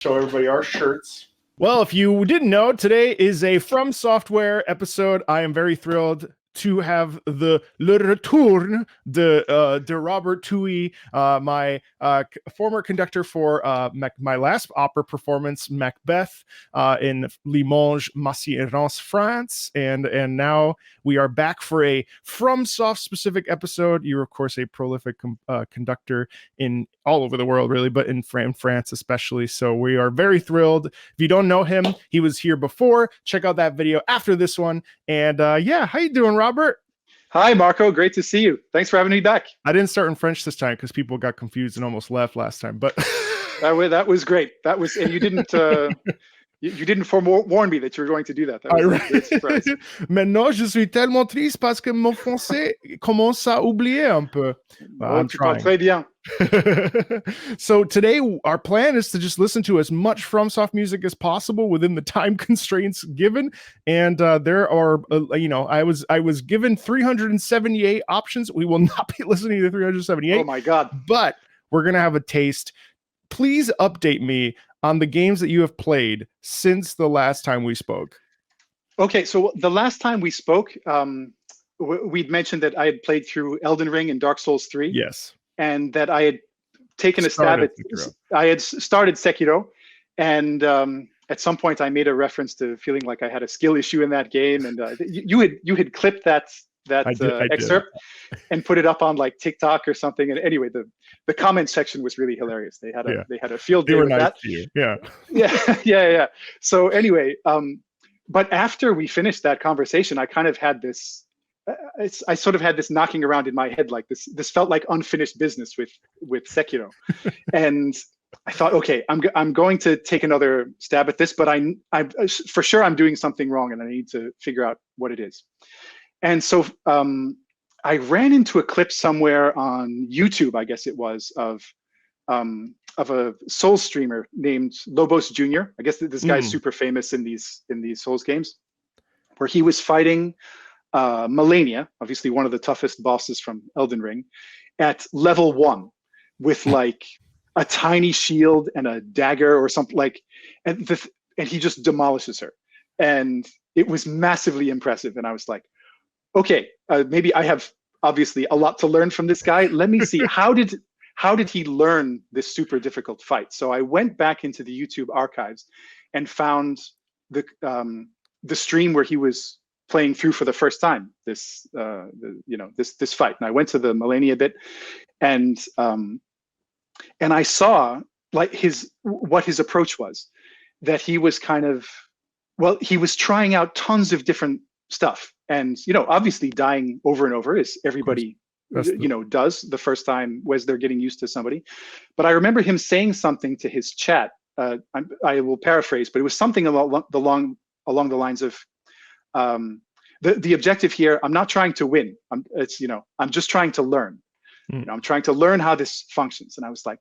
Show everybody our shirts. Well, if you didn't know, today is a From Software episode. I am very thrilled to have le retour de Robert Tui, my former conductor for my last opera performance, Macbeth, in Limoges, Massy et Reims, France, and now we are back for a FromSoft specific episode. You're of course a prolific conductor in all over the world, really, but in France especially. So we are very thrilled. If you don't know him, he was here before. Check out that video after this one. And yeah, how you doing, Robert? Hi, Marco. Great to see you. Thanks for having me back. I didn't start in French this time because people got confused and almost left last time. But that was great. That was, and you didn't you didn't forewarn me that you were going to do that. That was a great surprise. Maintenant, je suis tellement triste parce que mon français commence à oublier un peu. I'm trying. Très bien. So today our plan is to just listen to as much FromSoft music as possible within the time constraints given, and there are I was given 378 options. We will not be listening to 378. Oh my god. But we're gonna have a taste. Please update me on the games that you have played since the last time we spoke. Okay, so the last time we spoke, we'd mentioned that I had played through Elden Ring and Dark Souls 3. Yes. And that I had taken a stab at Sekiro. I had started Sekiro, and at some point I made a reference to feeling like I had a skill issue in that game, and you had clipped that excerpt and put it up on like TikTok or something. And anyway, the comment section was really hilarious. They had a field day with that. Yeah. So anyway, but after we finished that conversation, I kind of had this. I sort of had this knocking around in my head, like this felt like unfinished business with Sekiro, and I thought, okay, I'm going to take another stab at this, but I for sure I'm doing something wrong, and I need to figure out what it is. And so I ran into a clip somewhere on YouTube, I guess it was, of a Souls streamer named Lobos Jr. I guess this guy's super famous in these Souls games, where he was fighting Malenia, obviously one of the toughest bosses from Elden Ring, at level 1 with like a tiny shield and a dagger or something, like, and he just demolishes her, and it was massively impressive. And I was like, okay, maybe I have obviously a lot to learn from this guy. Let me see how did he learn this super difficult fight. So I went back into the YouTube archives and found the stream where he was playing through for the first time this fight, and I went to the Malenia bit, and I saw like what his approach was, that he was he was trying out tons of different stuff, and obviously dying over and over, as everybody does the first time as they're getting used to somebody. But I remember him saying something to his chat. I will paraphrase, but it was something along the lines of, the objective here, I'm not trying to win. I'm just trying to learn. I'm trying to learn how this functions. And I was like,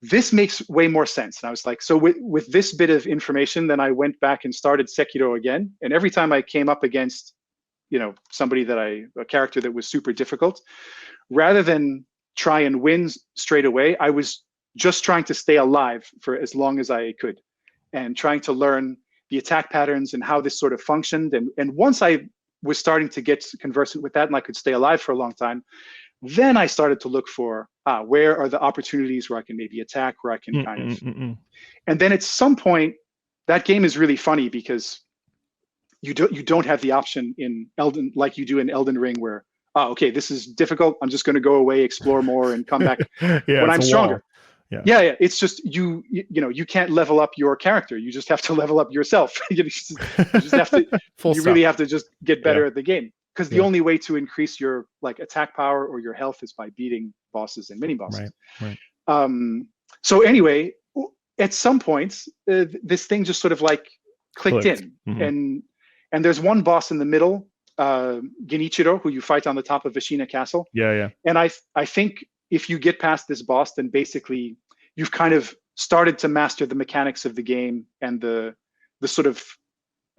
this makes way more sense. And I was like, so with this bit of information, then I went back and started Sekiro again. And every time I came up against, a character that was super difficult, rather than try and win straight away, I was just trying to stay alive for as long as I could, and trying to learn the attack patterns and how this sort of functioned. And once I was starting to get conversant with that and I could stay alive for a long time, then I started to look for where are the opportunities where I can maybe attack, where I can kind of. And then at some point, that game is really funny because you don't have the option in Elden, like you do in Elden Ring, where okay, this is difficult, I'm just going to go away, explore more, and come back when I'm stronger. Yeah. It's just you can't level up your character. You just have to level up yourself. you just have to. Really have to just get better at the game, because the only way to increase your attack power or your health is by beating bosses and mini bosses. Right. So anyway, at some point, this thing just sort of clicked in, and there's one boss in the middle, Genichiro, who you fight on the top of Vashina Castle. Yeah. And I think if you get past this boss, then basically you've kind of started to master the mechanics of the game and the sort of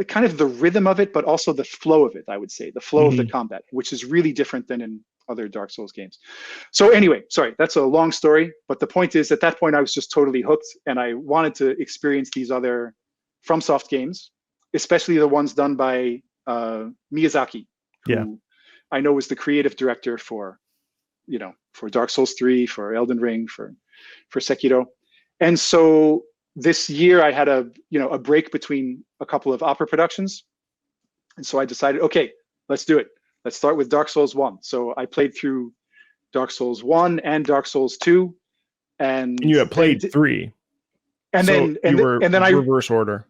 kind of the rhythm of it, but also the flow of it. I would say the flow of the combat, which is really different than in other Dark Souls games. So anyway, sorry, that's a long story, but the point is, at that point I was just totally hooked, and I wanted to experience these other FromSoft games, especially the ones done by Miyazaki, who I know was the creative director for, for Dark Souls 3, for Elden Ring, for Sekiro. And so this year I had a break between a couple of opera productions. And so I decided, okay, let's do it. Let's start with Dark Souls 1. So I played through Dark Souls 1 and Dark Souls 2. And you had played 3. And then I reverse order.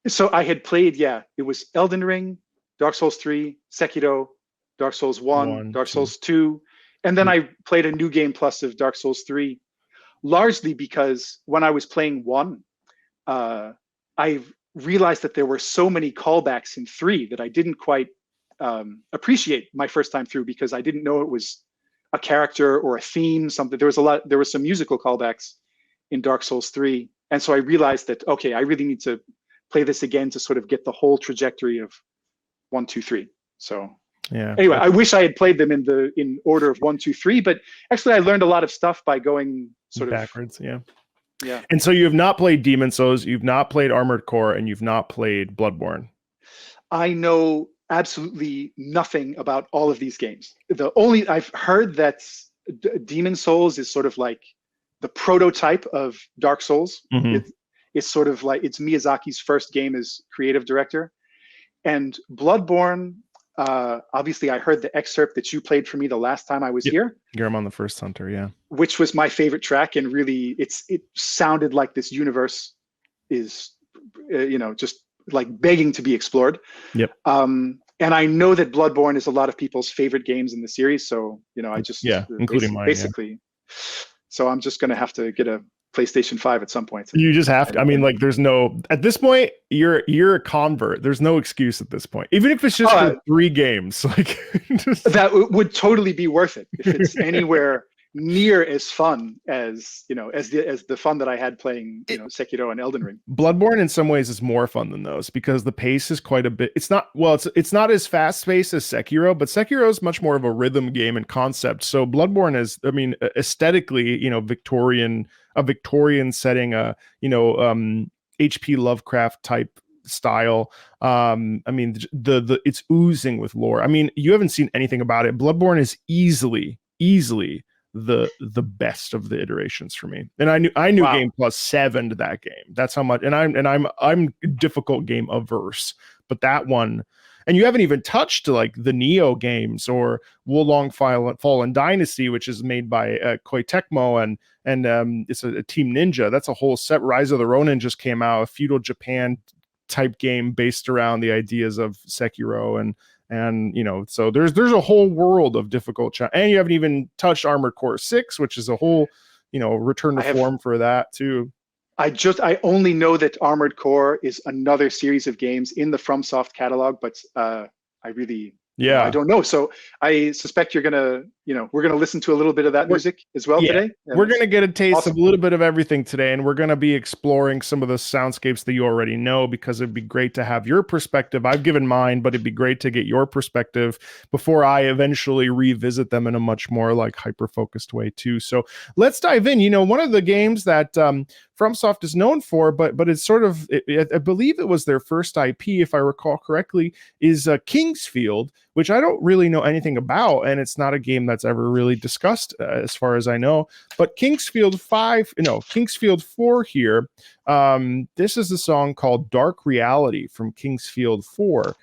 So I had played, it was Elden Ring, Dark Souls 3, Sekiro, Dark Souls 1, Dark Souls 2. And then I played a new game plus of Dark Souls 3, largely because when I was playing 1, I realized that there were so many callbacks in 3 that I didn't quite appreciate my first time through, because I didn't know it was a character or a theme, something. There was some musical callbacks in Dark Souls 3. And so I realized that, okay, I really need to play this again to sort of get the whole trajectory of 1, 2, 3. So anyway, I wish I had played them in order of 1, 2, 3, but actually I learned a lot of stuff by going sort of backwards. Yeah. And so you have not played Demon Souls, you've not played Armored Core, and you've not played Bloodborne. I know absolutely nothing about all of these games. I've heard that Demon Souls is sort of like the prototype of Dark Souls. It's sort of like, it's Miyazaki's first game as creative director. And Bloodborne, obviously I heard the excerpt that you played for me the last time I was here. I'm on the First Hunter, which was my favorite track, and really it sounded like this universe is just like begging to be explored. And I know that Bloodborne is a lot of people's favorite games in the series, so I just including mine basically. So I'm just gonna have to get a PlayStation 5 at some point. You just have to. I mean, like, there's no, at this point, you're a convert. There's no excuse at this point, even if it's just for 3 games. Like, that would totally be worth it if it's anywhere near as fun as the fun that I had playing Sekiro and Elden Ring. Bloodborne in some ways is more fun than those, because the pace is quite a bit. It's not as fast paced as Sekiro, but Sekiro is much more of a rhythm game and concept. So Bloodborne is, I mean, aesthetically, Victorian setting, HP Lovecraft type style. I mean, it's oozing with lore. I mean, you haven't seen anything about it. Bloodborne is easily the best of the iterations for me. And I knew wow. Game Plus 7 to that game. That's how much. And I'm difficult game averse, but that one. And you haven't even touched like the Neo games or Wulong Fallen Dynasty, which is made by Koei Tecmo, and it's a Team Ninja. That's a whole set. Rise of the Ronin just came out, a feudal Japan type game based around the ideas of Sekiro, and so there's a whole world of difficult and you haven't even touched Armored Core 6, which is a whole return to form for that too. I only know that Armored Core is another series of games in the FromSoft catalog, but I really I don't know. So I suspect you're gonna we're gonna listen to a little bit of that music as well today. We're gonna get a taste of a little bit of everything today, and we're gonna be exploring some of the soundscapes that you already know, because it'd be great to have your perspective. I've given mine, but it'd be great to get your perspective before I eventually revisit them in a much more like hyper focused way too. So let's dive in. One of the games that FromSoft is known for, but it's sort of, I believe it was their first IP, if I recall correctly, is Kingsfield, which I don't really know anything about, and it's not a game that's ever really discussed as far as I know. But Kingsfield 4 here, this is a song called Dark Reality from Kingsfield 4.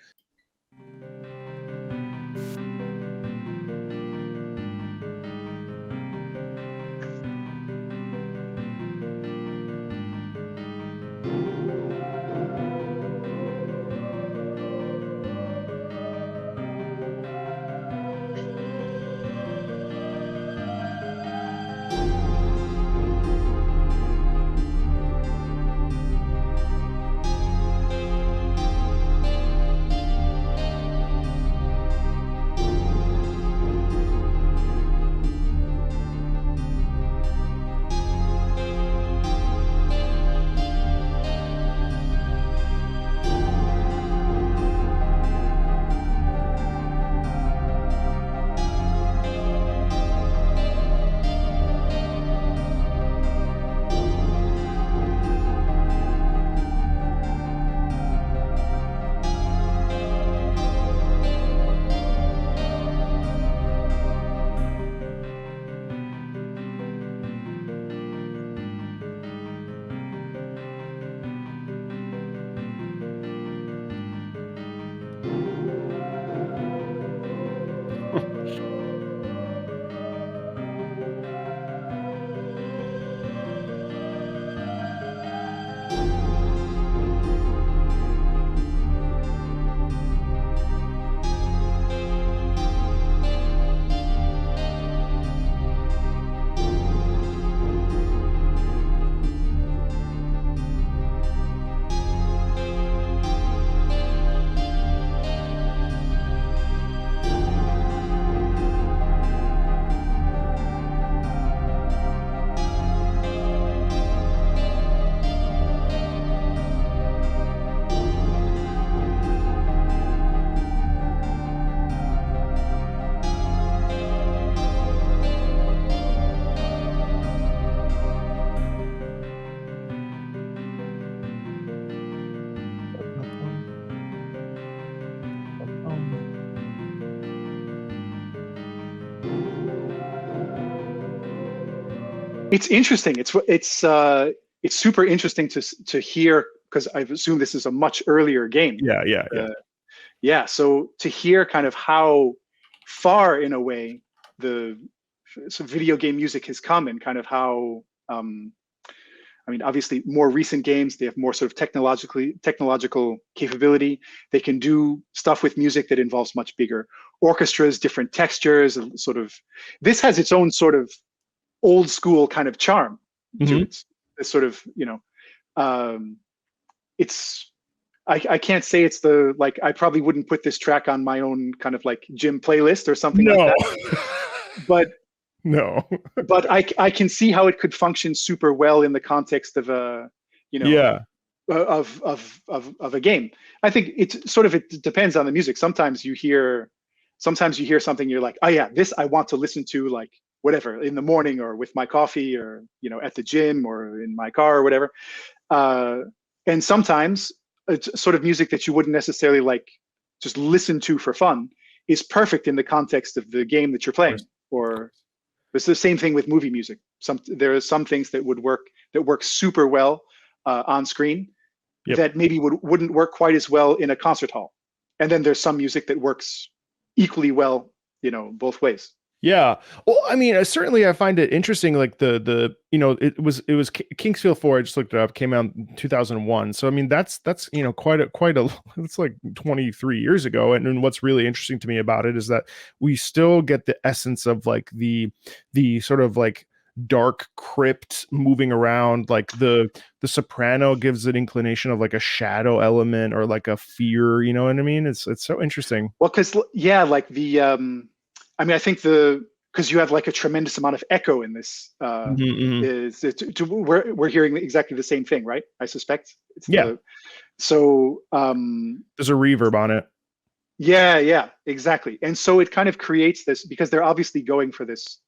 It's interesting. It's super interesting to hear, because I assume this is a much earlier game. Yeah. So to hear kind of how far, in a way, the video game music has come, and kind of how, I mean, obviously, more recent games, they have more sort of technological capability. They can do stuff with music that involves much bigger orchestras, different textures, and sort of. This has its own sort of old school kind of charm to it. It's sort of, it's. I can't say it's the, like, I probably wouldn't put this track on my own kind of like gym playlist or something like that. But no. But I can see how it could function super well in the context of a, of a game. I think it's sort of, it depends on the music. Sometimes you hear something, you're like, oh yeah, this I want to listen to, like, whatever, in the morning or with my coffee, or at the gym or in my car or whatever. And sometimes it's sort of music that you wouldn't necessarily like just listen to for fun is perfect in the context of the game that you're playing. Or it's the same thing with movie music. There are some things that work super well on screen that maybe wouldn't work quite as well in a concert hall. And then there's some music that works equally well, both ways. Yeah. Well, I mean, certainly I find it interesting, like the it was Kingsfield 4, I just looked it up, came out in 2001. So I mean, that's quite a it's like 23 years ago. And what's really interesting to me about it is that we still get the essence of like the sort of like dark crypt moving around. Like the soprano gives an inclination of like a shadow element or like a fear, you know what I mean? It's so interesting. Well, because like the I mean, I think because you have like a tremendous amount of echo in this, we're hearing exactly the same thing, right? I suspect. So there's a reverb on it. Yeah, exactly. And so it kind of creates this, because they're obviously going for this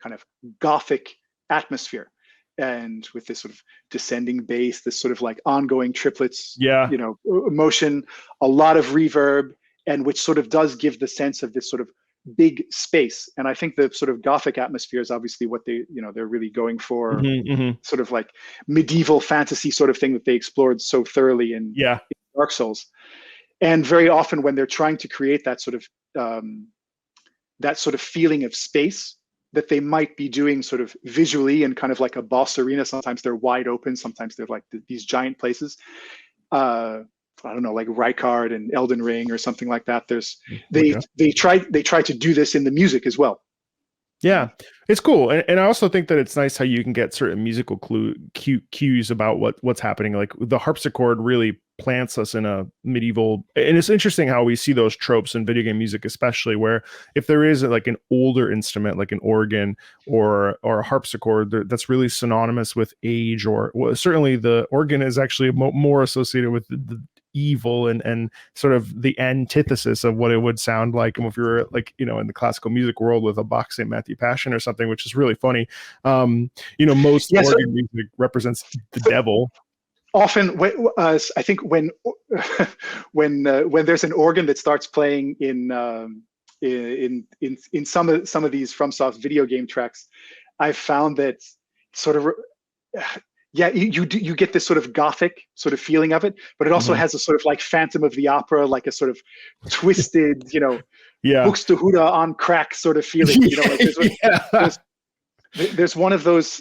kind of gothic atmosphere, and with this sort of descending bass, this sort of like ongoing triplets, motion, a lot of reverb, and which sort of does give the sense of this sort of big space. And I think the sort of gothic atmosphere is obviously what they're really going for, sort of like medieval fantasy sort of thing that they explored so thoroughly in Dark Souls. And very often when they're trying to create that sort of feeling of space that they might be doing sort of visually in kind of like a boss arena, sometimes they're wide open, sometimes they're like these giant places. I don't know, like Rykard and Elden Ring or something like that. They try to do this in the music as well. Yeah, it's cool, and I also think that it's nice how you can get certain musical cues about what's happening. Like the harpsichord really plants us in a medieval, and it's interesting how we see those tropes in video game music, especially where if there is like an older instrument like an organ or a harpsichord that's really synonymous with age, or certainly the organ is actually more associated with the evil and sort of the antithesis of what it would sound like if you were like in the classical music world with a Bach St. Matthew Passion or something, which is really funny. Most organ music represents the devil. Often, I think when there's an organ that starts playing in some of these FromSoft video game tracks, I've found that sort of you get this sort of gothic sort of feeling of it, but it also has a sort of like Phantom of the Opera, like a sort of twisted, Buxtehude on crack sort of feeling. There's one of those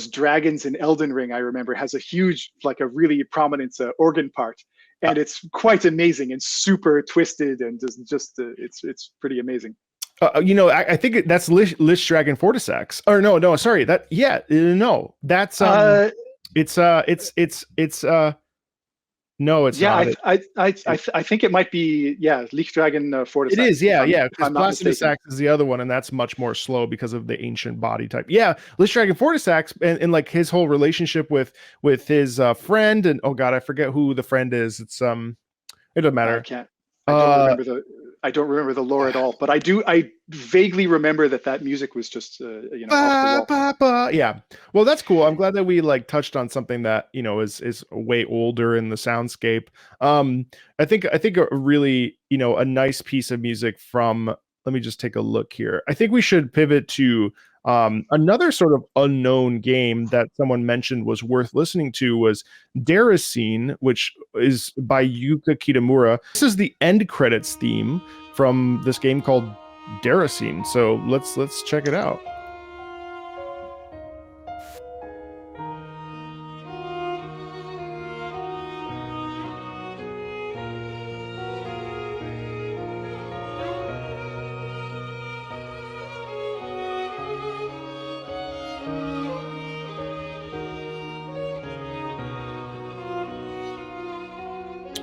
dragons in Elden Ring, I remember, has a huge, like a really prominent organ part, and it's quite amazing and super twisted, and just it's pretty amazing. I think that's Lich Dragon Fortisax. Or no, sorry. That's no, it's not. I think it might be Lich Dragon Fortisax. It is, because Placidusax is the other one, and that's much more slow because of the ancient body type. Yeah, Lich Dragon Fortisax, and like his whole relationship with his friend, and oh god, I forget who the friend is. It's it doesn't matter. I don't remember the lore at all, but I vaguely remember that music was just off the wall. Yeah. Well, that's cool. I'm glad that we like touched on something that is way older in the soundscape. I think a really a nice piece of music from, let me just take a look here. I think we should pivot to Another sort of unknown game that someone mentioned was worth listening to was Déraciné, which is by Yuka Kitamura. This is the end credits theme from this game called Déraciné. So let's check it out.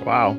Wow.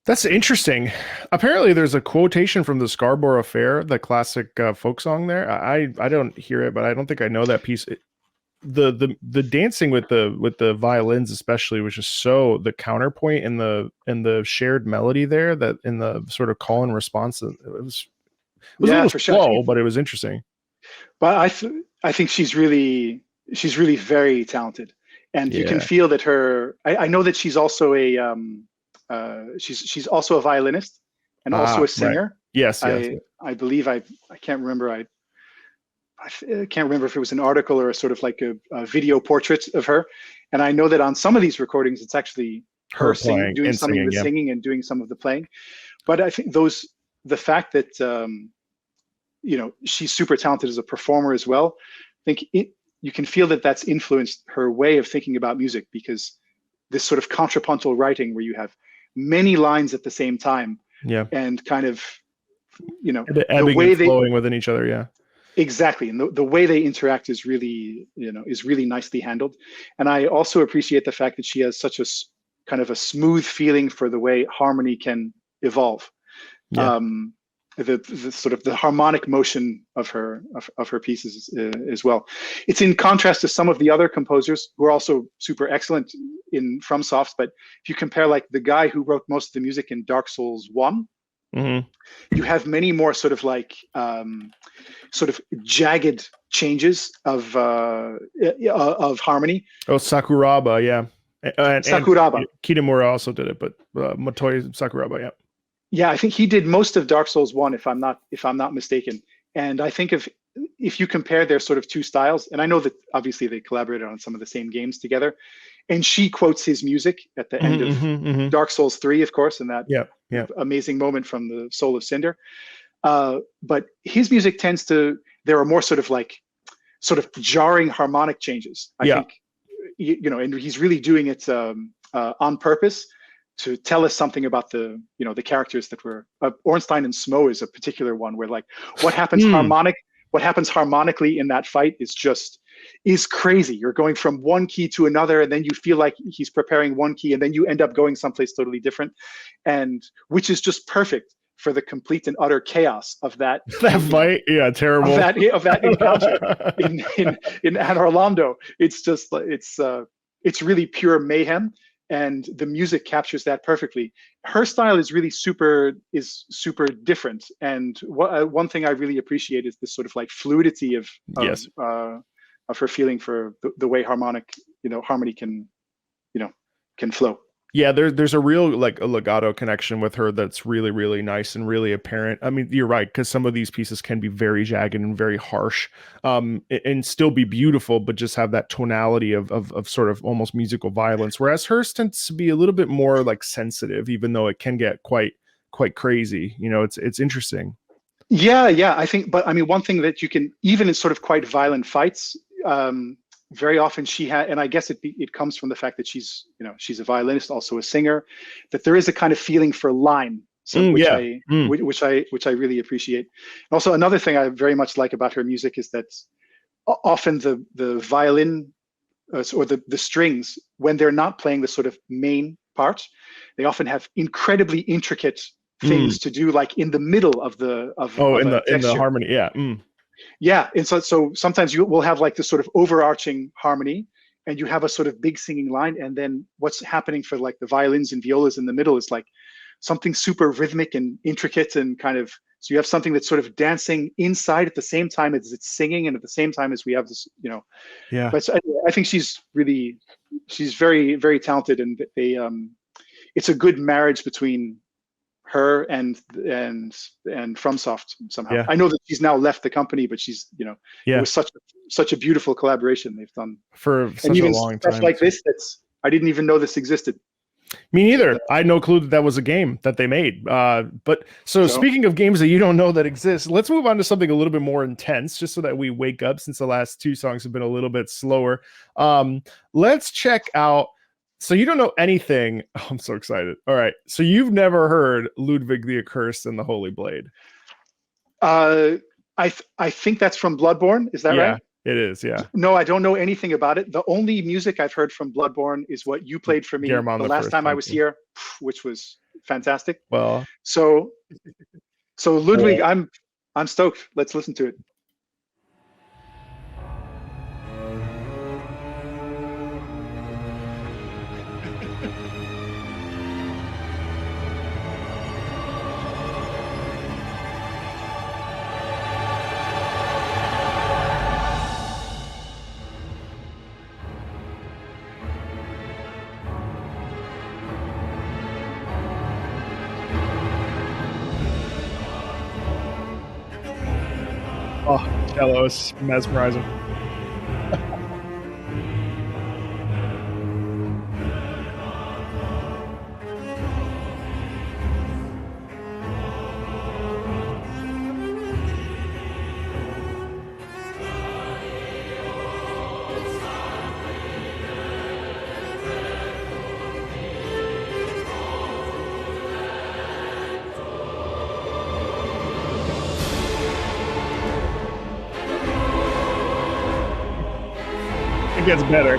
That's interesting. Apparently, there's a quotation from the Scarborough Fair, the classic folk song there. I don't hear it, but I don't think I know that piece. The dancing with the violins, especially, was just so the counterpoint and the shared melody there, that in the sort of call and response, it was a little for slow, sure. but it was interesting. But I think she's really very talented, and you can feel that her. I know that she's also a she's also a violinist and also a singer. Right. Yes. I believe I can't remember. I can't remember if it was an article or a sort of like a video portrait of her. And I know that on some of these recordings, it's actually her singing, doing some of the singing and doing some of the playing. But I think the fact that she's super talented as a performer as well. I think you can feel that that's influenced her way of thinking about music, because this sort of contrapuntal writing where you have many lines at the same time, and kind of, the ebbing and flowing within each other, exactly, and the way they interact is really nicely handled. And I also appreciate the fact that she has such a kind of a smooth feeling for the way harmony can evolve. The sort of the harmonic motion of her pieces as well. It's in contrast to some of the other composers who are also super excellent in FromSoft. But if you compare like the guy who wrote most of the music in Dark Souls 1, you have many more sort of like sort of jagged changes of harmony. Oh, Sakuraba, and Sakuraba. And Kitamura also did it, but Motoi Sakuraba, Yeah, I think he did most of Dark Souls 1, if I'm not mistaken. And I think if you compare their sort of two styles, and I know that obviously they collaborated on some of the same games together, and she quotes his music at the end of Dark Souls 3, of course, and that amazing moment from the Soul of Cinder. But his music there are more sort of jarring harmonic changes. I think, and he's really doing it on purpose to tell us something about the characters that were Ornstein and Smo is a particular one where like what happens harmonically in that fight is crazy. You're going from one key to another, and then you feel like he's preparing one key, and then you end up going someplace totally different, and which is just perfect for the complete and utter chaos of that fight. Yeah, terrible. Of that encounter in Anne Orlando. It's just it's really pure mayhem. And the music captures that perfectly. Her style is really super different. And one thing I really appreciate is this sort of like fluidity of her feeling for the way harmony can flow. Yeah, there's a real like a legato connection with her that's really, really nice and really apparent. I mean, you're right, because some of these pieces can be very jagged and very harsh, and still be beautiful, but just have that tonality of sort of almost musical violence. Whereas hers tends to be a little bit more like sensitive, even though it can get quite crazy. It's interesting. Yeah, I think. But I mean, one thing that you can, even in sort of quite violent fights, very often she had, and I guess it comes from the fact that she's a violinist, also a singer, that there is a kind of feeling for line, which I really appreciate. And also another thing I very much like about her music is that often the violin or the strings, when they're not playing the sort of main part, they often have incredibly intricate things to do, like in the middle of the harmony. Yeah, and so sometimes you will have like this sort of overarching harmony, and you have a sort of big singing line, and then what's happening for like the violins and violas in the middle is like something super rhythmic and intricate, and kind of, so you have something that's sort of dancing inside at the same time as it's singing, and at the same time as we have this, But I think she's very, very talented, and it's a good marriage between her and FromSoft somehow. Yeah. I know that she's now left the company, but she's it was such a beautiful collaboration they've done for such a long time. Stuff like this, I didn't even know this existed. Me neither. I had no clue that was a game that they made. But speaking of games that you don't know that exist, let's move on to something a little bit more intense, just so that we wake up, since the last two songs have been a little bit slower. Let's check out. So you don't know anything. Oh, I'm so excited. All right. So you've never heard Ludwig the Accursed and the Holy Blade. I think that's from Bloodborne. Is that right? It is. Yeah. No, I don't know anything about it. The only music I've heard from Bloodborne is what you played for me the last time I was here, which was fantastic. Well, so Ludwig, I'm stoked. Let's listen to it. oh, cello is mesmerizing. It gets better.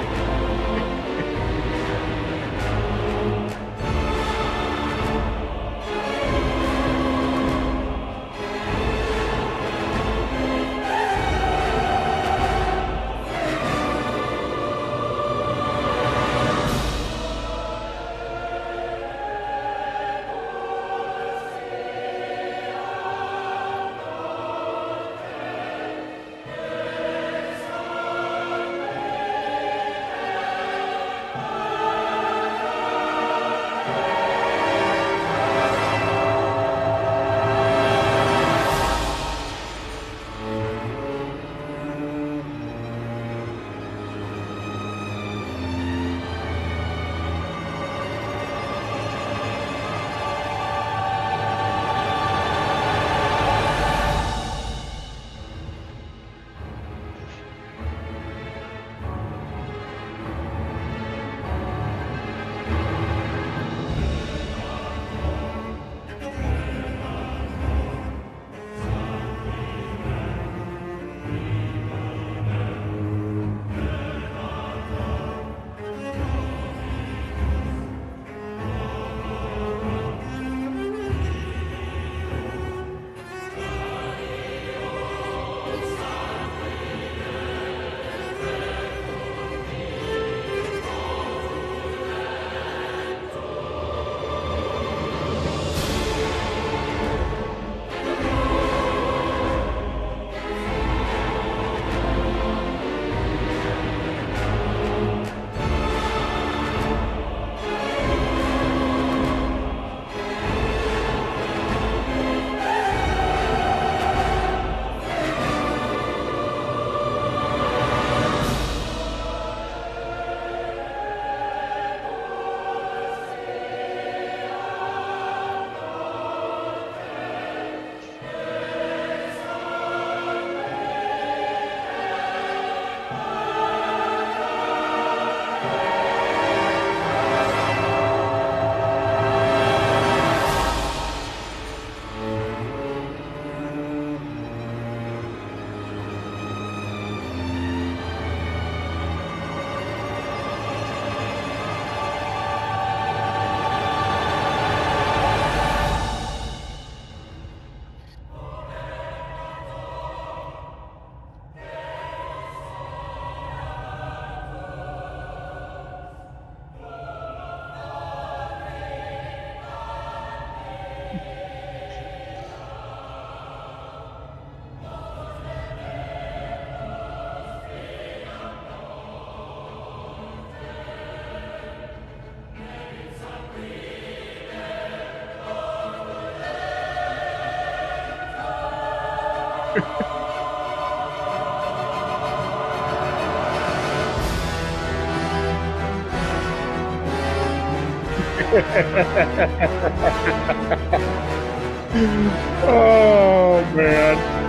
Oh man.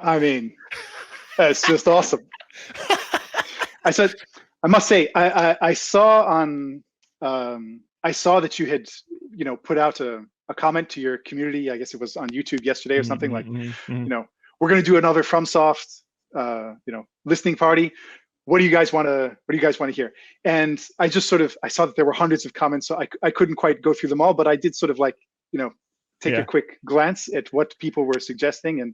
I mean, that's just awesome. I must say, I saw on, I saw that you had, put out a comment to your community. I guess it was on YouTube yesterday or something like, we're going to do another FromSoft, listening party. What do you guys want to hear? And I just I saw that there were hundreds of comments, so I couldn't quite go through them all, but I did take a quick glance at what people were suggesting. And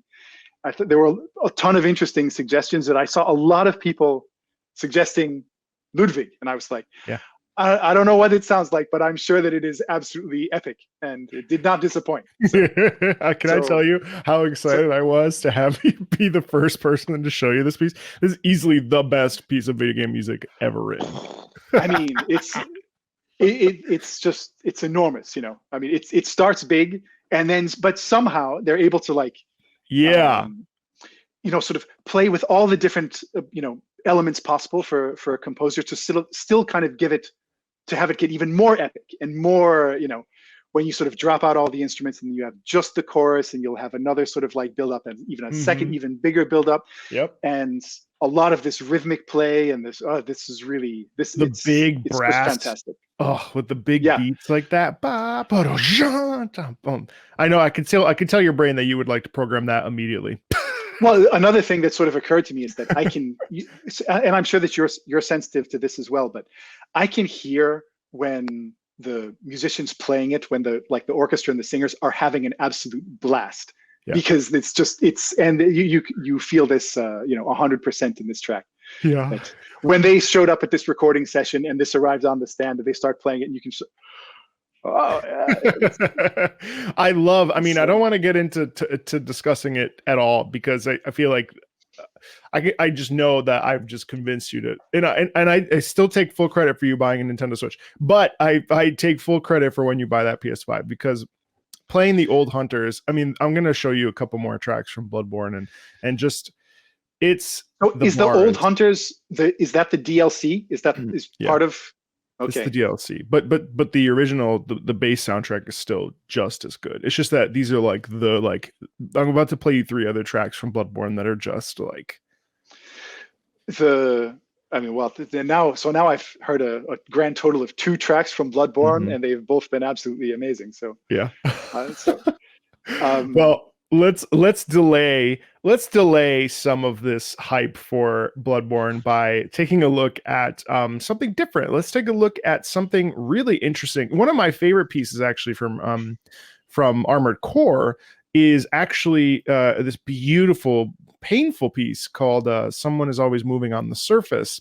I thought there were a ton of interesting suggestions that I saw a lot of people suggesting Ludwig. And I was like, I don't know what it sounds like, but I'm sure that it is absolutely epic, and it did not disappoint. So, Can I tell you how excited I was to have you be the first person to show you this piece? This is easily the best piece of video game music ever written. I mean, it's enormous, I mean, it starts big, and then, but somehow they're able to sort of play with all the different, elements possible for a composer to still kind of have it get even more epic and more, when you sort of drop out all the instruments and you have just the chorus, and you'll have another sort of like build up, and even a second, even bigger build up. Yep. And a lot of this rhythmic play, and this big brass, fantastic. Oh, with the big beats like that. I know, I can tell your brain that you would like to program that immediately. Well, another thing that sort of occurred to me is that I can, and I'm sure that you're sensitive to this as well, but I can hear when the musicians playing it, when the orchestra and the singers are having an absolute blast, because and you feel this 100% in this track. Yeah. That when they showed up at this recording session and this arrived on the stand, and they start playing it, and you can. I don't want to get into discussing it at all, because I feel like I just know that I've just convinced you to, and I still take full credit for you buying a Nintendo Switch, but I take full credit for when you buy that PS5, because playing the old Hunters, I mean, I'm going to show you a couple more tracks from Bloodborne, and just it's is the old Hunters is that the DLC? Is that part of? Okay. It's the DLC, but the original, the base soundtrack is still just as good. It's just that these are I'm about to play you 3 other tracks from Bloodborne that are just like now I've heard a grand total of 2 tracks from Bloodborne, and they've both been absolutely amazing. So yeah. Well, let's delay some of this hype for Bloodborne by taking a look at something different. Let's take a look at something really interesting. One of my favorite pieces, actually, from Armored Core is actually this beautiful, painful piece called "Someone Is Always Moving on the Surface."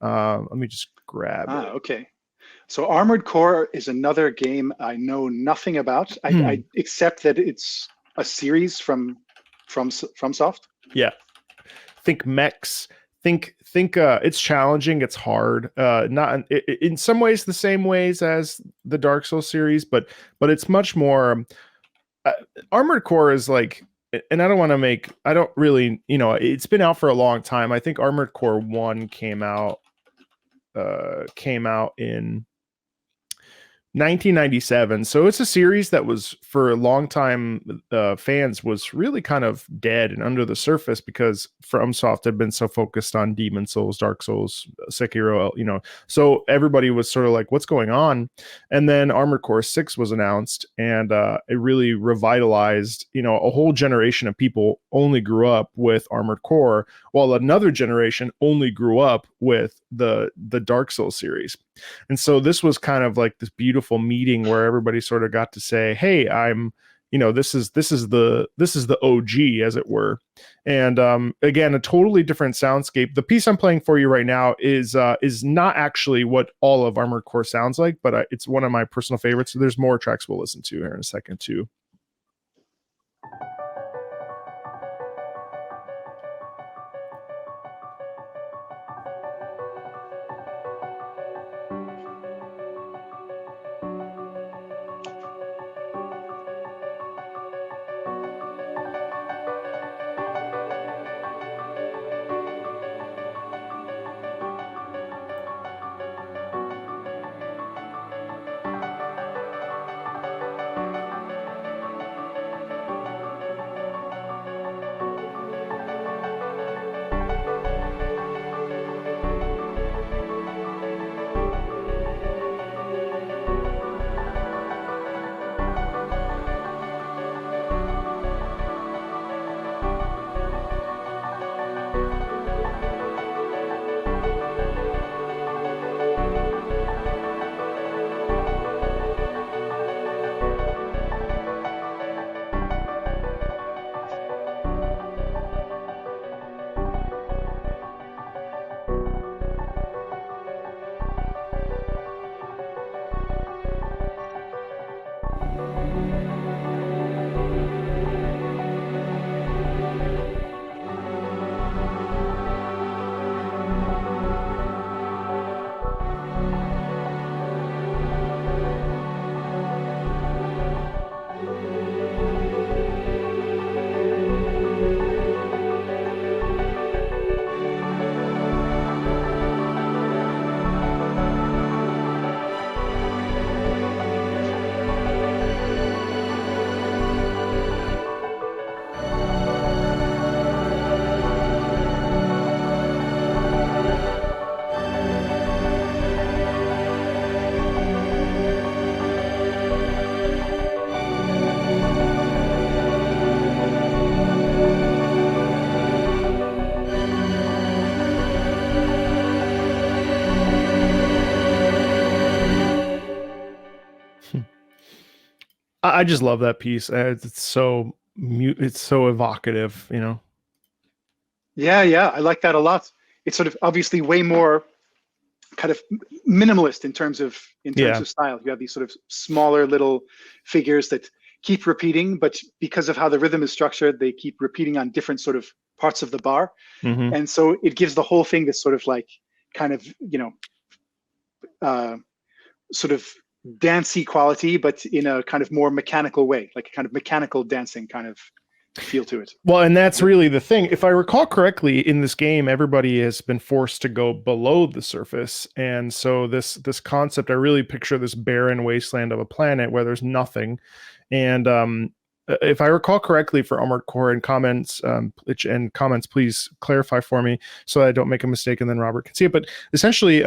Let me just grab it. Okay. So Armored Core is another game I know nothing about. I except that it's a series from FromSoft. Yeah. Think mechs. Think it's challenging, it's hard. Not in some ways the same ways as the Dark Souls series, but it's much more Armored Core is like, and I don't really, it's been out for a long time. I think Armored Core 1 came out in 1997. So it's a series that was, for a long time, fans, was really kind of dead and under the surface, because FromSoft had been so focused on Demon Souls, Dark Souls, Sekiro, so everybody was sort of like, what's going on? And then Armored Core 6 was announced, and it really revitalized, a whole generation of people only grew up with Armored Core, while another generation only grew up with the Dark Souls series. And so this was kind of like this beautiful meeting where everybody sort of got to say, hey, I'm, this is the OG, as it were. And again, a totally different soundscape. The piece I'm playing for you right now is not actually what all of Armored Core sounds like, but it's one of my personal favorites. So there's more tracks we'll listen to here in a second too. I just love that piece. It's so evocative, you know. Yeah, I like that a lot. It's sort of obviously way more kind of minimalist in terms of style. You have these sort of smaller little figures that keep repeating, but because of how the rhythm is structured, they keep repeating on different sort of parts of the bar. Mm-hmm. And so it gives the whole thing this sort of like kind of, sort of dancey quality, but in a kind of more mechanical way, like a kind of mechanical dancing kind of feel to it. Well, and that's really the thing. If I recall correctly, in this game, everybody has been forced to go below the surface. And so this concept, I really picture this barren wasteland of a planet where there's nothing. And if I recall correctly, for Armored Core, and comments, please clarify for me so that I don't make a mistake and then Robert can see it. But essentially,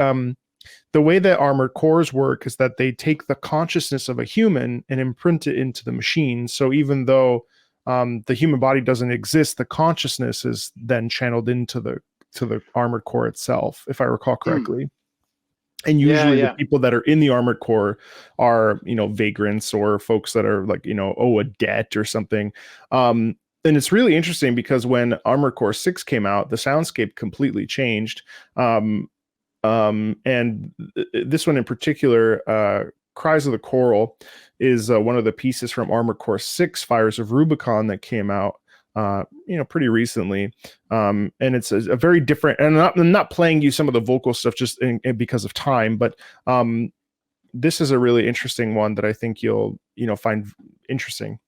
the way that Armored Cores work is that they take the consciousness of a human and imprint it into the machine. So even though the human body doesn't exist, the consciousness is then channeled into the Armored Core itself, if I recall correctly. And usually the people that are in the Armored Core are, vagrants or folks that are like, owe a debt or something. And it's really interesting because when Armored Core 6 came out, the soundscape completely changed. And this one in particular, Cries of the Coral, is one of the pieces from Armored Core 6 Fires of Rubicon that came out pretty recently. And it's a very different, and I'm not playing you some of the vocal stuff just because of time, but this is a really interesting one that I think you'll find interesting.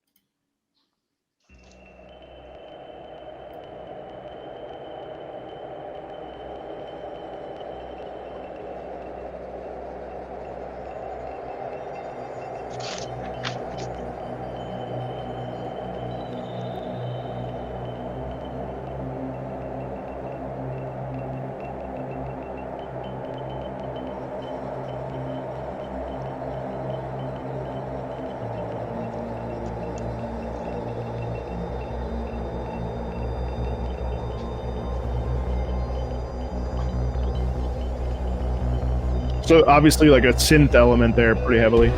So obviously like a synth element there pretty heavily.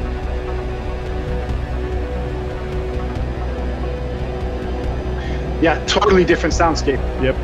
Yeah, totally different soundscape. Yep.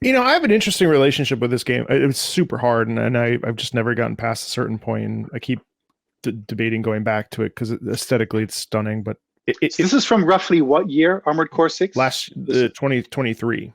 I have an interesting relationship with this game. It's super hard, and I've just never gotten past a certain point, and I keep debating going back to it because aesthetically it's stunning. But so this is from roughly what year? Armored Core 6? Last 2023.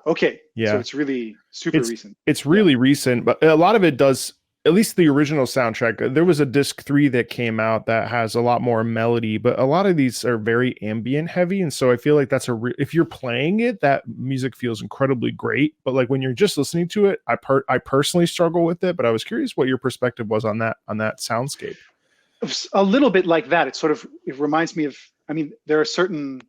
Okay. Yeah. So it's really super recent. It's really recent, but a lot of it does. At least the original soundtrack, there was a disc 3 that came out that has a lot more melody, but a lot of these are very ambient heavy. And so I feel like that's if you're playing it, that music feels incredibly great. But like when you're just listening to it, I personally struggle with it, but I was curious what your perspective was on that soundscape. A little bit like that. It reminds me of, there are certain,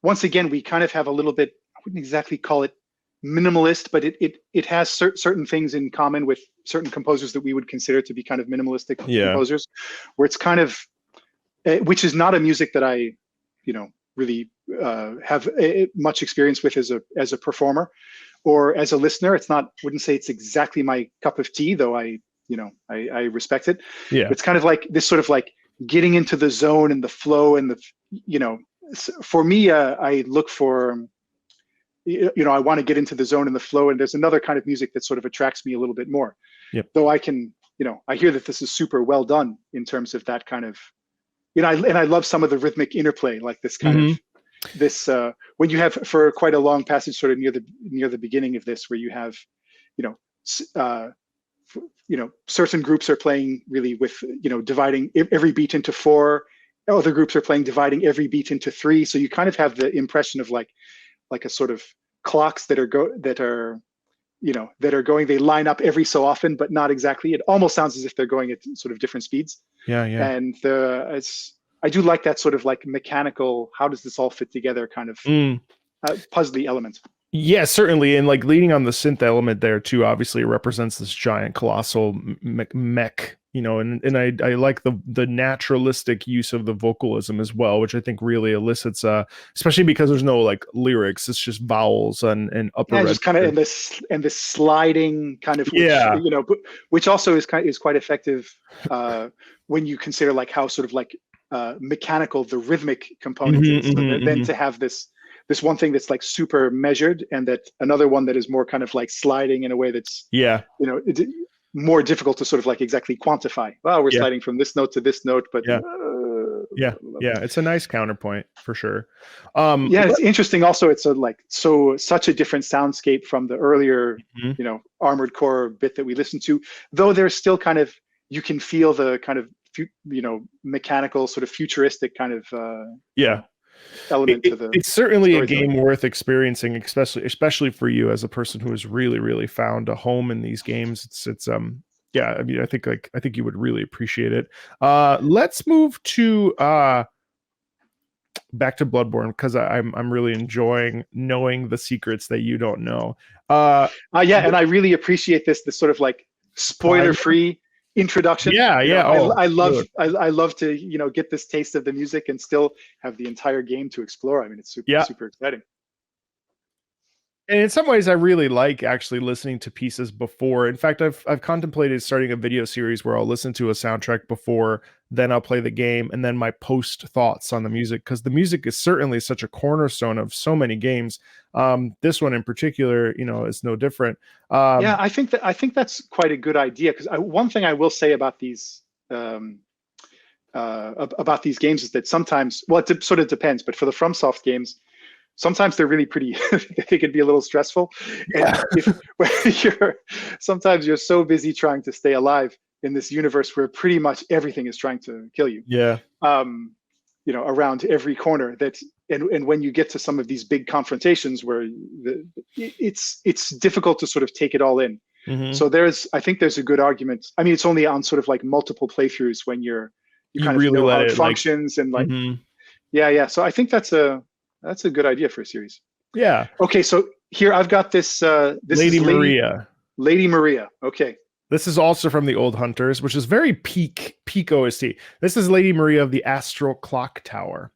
once again, we kind of have a little bit, I wouldn't exactly call it minimalist, but it has certain things in common with certain composers that we would consider to be kind of minimalistic composers, where it's kind of, which is not a music that I, really have much experience with as a performer or as a listener. It's not, wouldn't say it's exactly my cup of tea, though I respect it. Yeah, it's kind of like this sort of like getting into the zone and the flow and for me, I look for, I want to get into the zone and the flow, and there's another kind of music that sort of attracts me a little bit more. Yep. Though I can, I hear that this is super well done in terms of that kind of, and I love some of the rhythmic interplay, like this kind of this when you have for quite a long passage sort of near the beginning of this, where you have, certain groups are playing really with, dividing every beat into 4. Other groups are playing dividing every beat into 3. So you kind of have the impression of like a sort of clocks that are going, they line up every so often, but not exactly. It almost sounds as if they're going at sort of different speeds. Yeah. And I do like that sort of like mechanical, how does this all fit together kind of puzzly element. Yeah, certainly. And like leaning on the synth element there too, obviously it represents this giant colossal mech, and I like the naturalistic use of the vocalism as well, which I think really elicits especially because there's no like lyrics, it's just vowels and upper just kind of and this sliding kind of which also is quite effective when you consider like how sort of like mechanical the rhythmic component is. So then to have this one thing that's like super measured, and that another one that is more kind of like sliding in a way that's more difficult to sort of like exactly quantify. Well, we're sliding from this note to this note, but it's a nice counterpoint for sure. It's interesting also. It's such a different soundscape from the earlier Armored Core bit that we listened to, though there's still kind of, you can feel the kind of mechanical sort of futuristic kind of element to the it's certainly a game worth experiencing, especially for you as a person who has really, really found a home in these games. It's I think you would really appreciate it. Let's move to back to Bloodborne, because I'm really enjoying knowing the secrets that you don't know. And I really appreciate this sort of like spoiler-free introduction. I love to get this taste of the music and still have the entire game to explore. I mean, it's super exciting. And in some ways, I really like actually listening to pieces before. In fact, I've contemplated starting a video series where I'll listen to a soundtrack before, then I'll play the game, and then my post thoughts on the music, because the music is certainly such a cornerstone of so many games. This one in particular, is no different. I think that's quite a good idea, because one thing I will say about these games is that sometimes, well, it sort of depends, but for the FromSoft games, sometimes they're really pretty, they could be a little stressful. And sometimes you're so busy trying to stay alive in this universe where pretty much everything is trying to kill you. Around every corner, and when you get to some of these big confrontations where it's difficult to sort of take it all in. So I think there's a good argument. I mean, it's only on sort of like multiple playthroughs when you kind of really know how it functions, and like, So I think that's a good idea for a series. Yeah. Okay, so here I've got this. This Lady is Maria. Lady Maria. Okay. This is also from the Old Hunters, which is very peak OST. This is Lady Maria of the Astral Clocktower.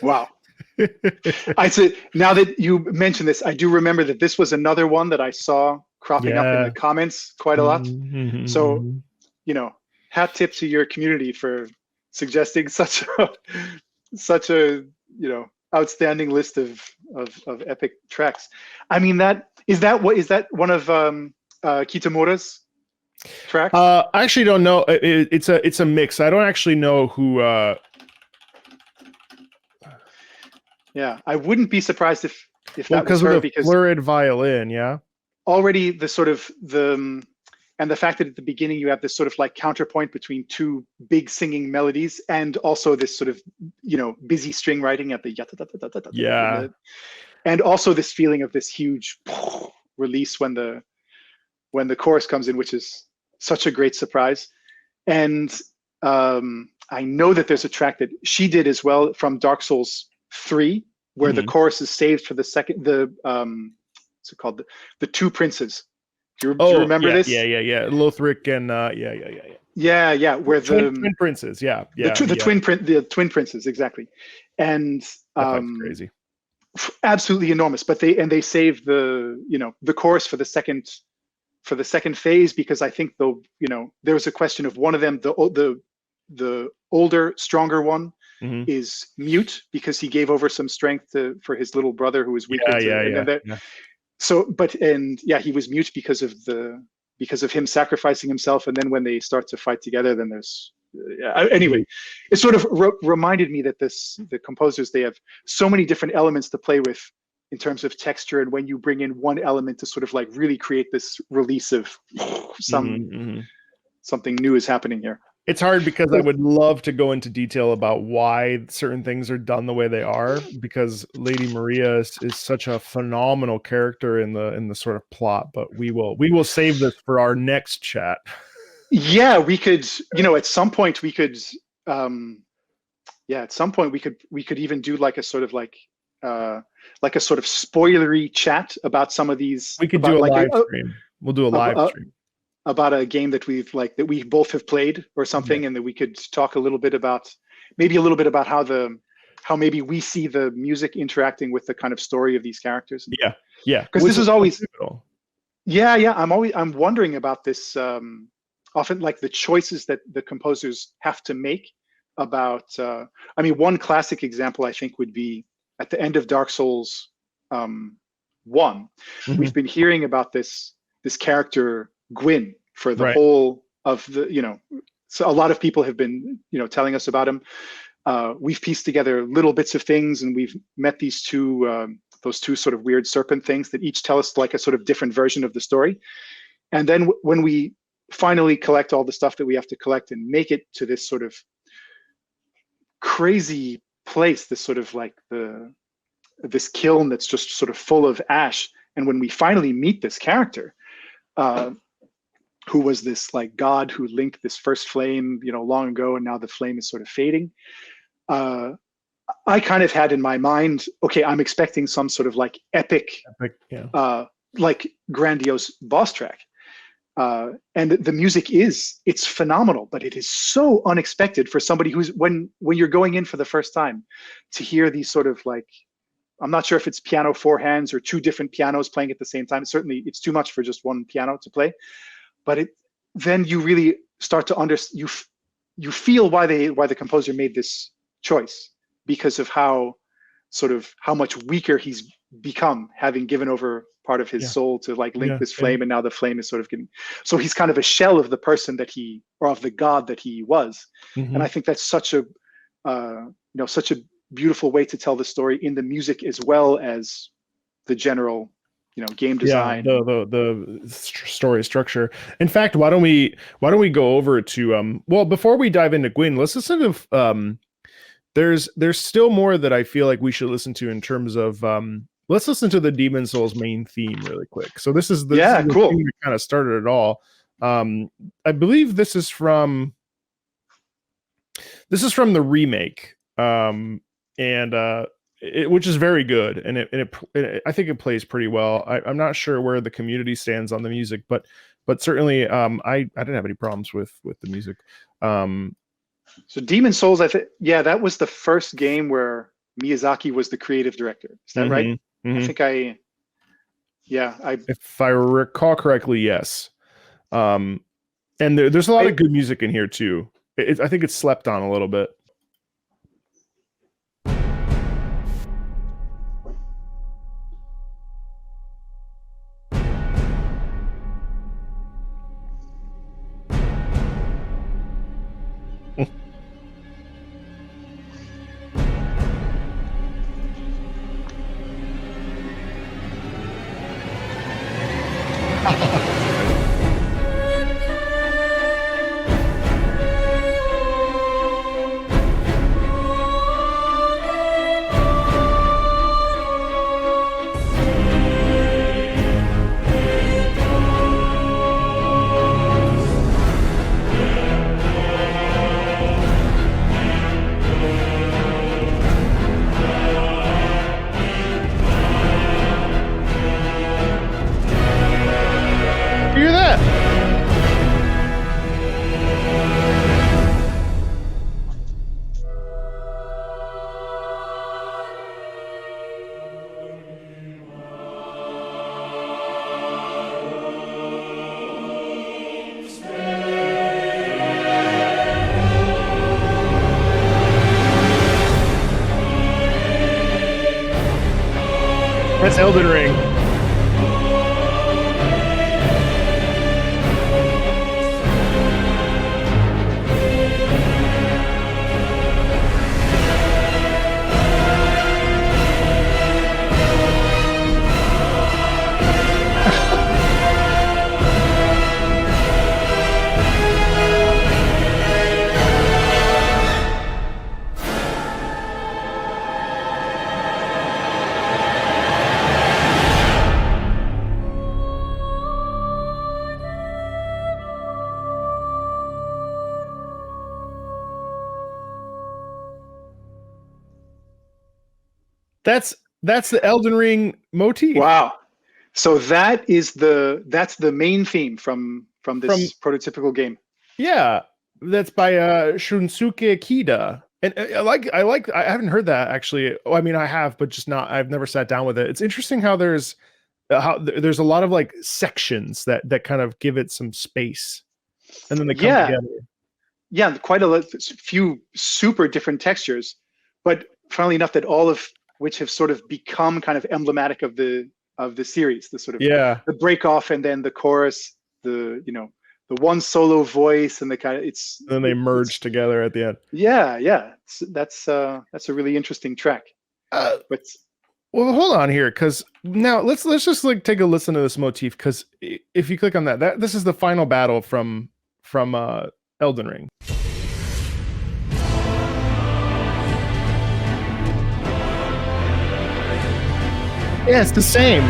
Wow. I said, now that you mentioned this, I do remember that this was another one that I saw cropping up in the comments quite a lot. So, you know, hat tip to your community for suggesting such a you know, outstanding list of epic tracks. I mean, is that one of Kitamura's tracks? I actually don't know. It's a mix. I don't actually know who. Yeah, I wouldn't be surprised if that was her, of the because florid violin, yeah. Already the sort of and the fact that at the beginning you have this sort of like counterpoint between two big singing melodies, and also this sort of, you know, busy string writing at the yeah, and also this feeling of this huge release when the chorus comes in, which is such a great surprise. And I know that there's a track that she did as well from Dark Souls 3, where the chorus is saved for the second, what's it called, the two princes. Do you remember this? Yeah. Lothric and yeah, where the twin princes, the twin princes, exactly. And that's crazy, absolutely enormous. But they saved the chorus for the second phase, because I think there was a question of one of them, the older, stronger one, is mute because he gave over some strength for his little brother who was weaker. So, he was mute because of him sacrificing himself. And then when they start to fight together, then there's anyway, it sort of reminded me that the composers, they have so many different elements to play with in terms of texture, and when you bring in one element to sort of like really create this release of something new is happening here. It's hard because I would love to go into detail about why certain things are done the way they are, because Lady Maria is such a phenomenal character in the sort of plot. But we will save this for our next chat. Yeah, we could, at some point we could, we could even do like a sort of spoilery chat about some of these. We could do a live stream. We'll do a live stream about a game that we both have played or something, and that we could talk a little bit about how maybe we see the music interacting with the kind of story of these characters. Yeah. Because this is always, I'm wondering about this. Often, like the choices that the composers have to make about. One classic example I think would be at the end of Dark Souls 1. We've been hearing about this character Gwyn for the whole of the, so a lot of people have been, telling us about him. We've pieced together little bits of things, and we've met these those two sort of weird serpent things that each tell us like a sort of different version of the story. And then when we finally collect all the stuff that we have to collect and make it to this sort of crazy place, this sort of like this kiln that's just sort of full of ash. And when we finally meet this character, who was this like god who linked this first flame, long ago, and now the flame is sort of fading. I kind of had in my mind, okay, I'm expecting some sort of like epic like grandiose boss track. And the music it's phenomenal, but it is so unexpected for somebody who's, when you're going in for the first time, to hear these sort of like, I'm not sure if it's piano four hands or two different pianos playing at the same time. Certainly it's too much for just one piano to play, but then you really start to understand, you feel why the composer made this choice, because of how much weaker he's become, having given over part of his soul to like link this flame, and now the flame is sort of getting, so he's kind of a shell of the person or of the god that he was. And I think that's such a beautiful way to tell the story in the music as well as the general game design. The story structure. In fact, why don't we go over to before we dive into Gwyn, let's listen to there's still more that I feel like we should listen to in terms of let's listen to the Demon Souls main theme really quick. So this is the thing that kind of started it all. I believe this is from the remake, which is very good, and I think it plays pretty well. I'm not sure where the community stands on the music, but certainly I didn't have any problems with the music. So Demon Souls, I think, that was the first game where Miyazaki was the creative director. Is that right? I think if I recall correctly, yes. And there's a lot of good music in here too. I think it's slept on a little bit. Hear that? That's Elden Ring. That's the Elden Ring motif. Wow. So that's the main theme from this prototypical game. Yeah, that's by Shunsuke Kida. And I haven't heard that actually. Oh, I mean, I have, but just not. I've never sat down with it. It's interesting how there's a lot of like sections that kind of give it some space, and then they come together. Yeah, quite a few super different textures, but funnily enough, that all of which have sort of become kind of emblematic of the series. The sort of the break off and then the chorus, the one solo voice and the kind of and then they merge together at the end. Yeah. That's a really interesting track. But well, hold on here, because now let's just like take a listen to this motif, because if you click on that, this is the final battle from Elden Ring. Yeah, it's the same.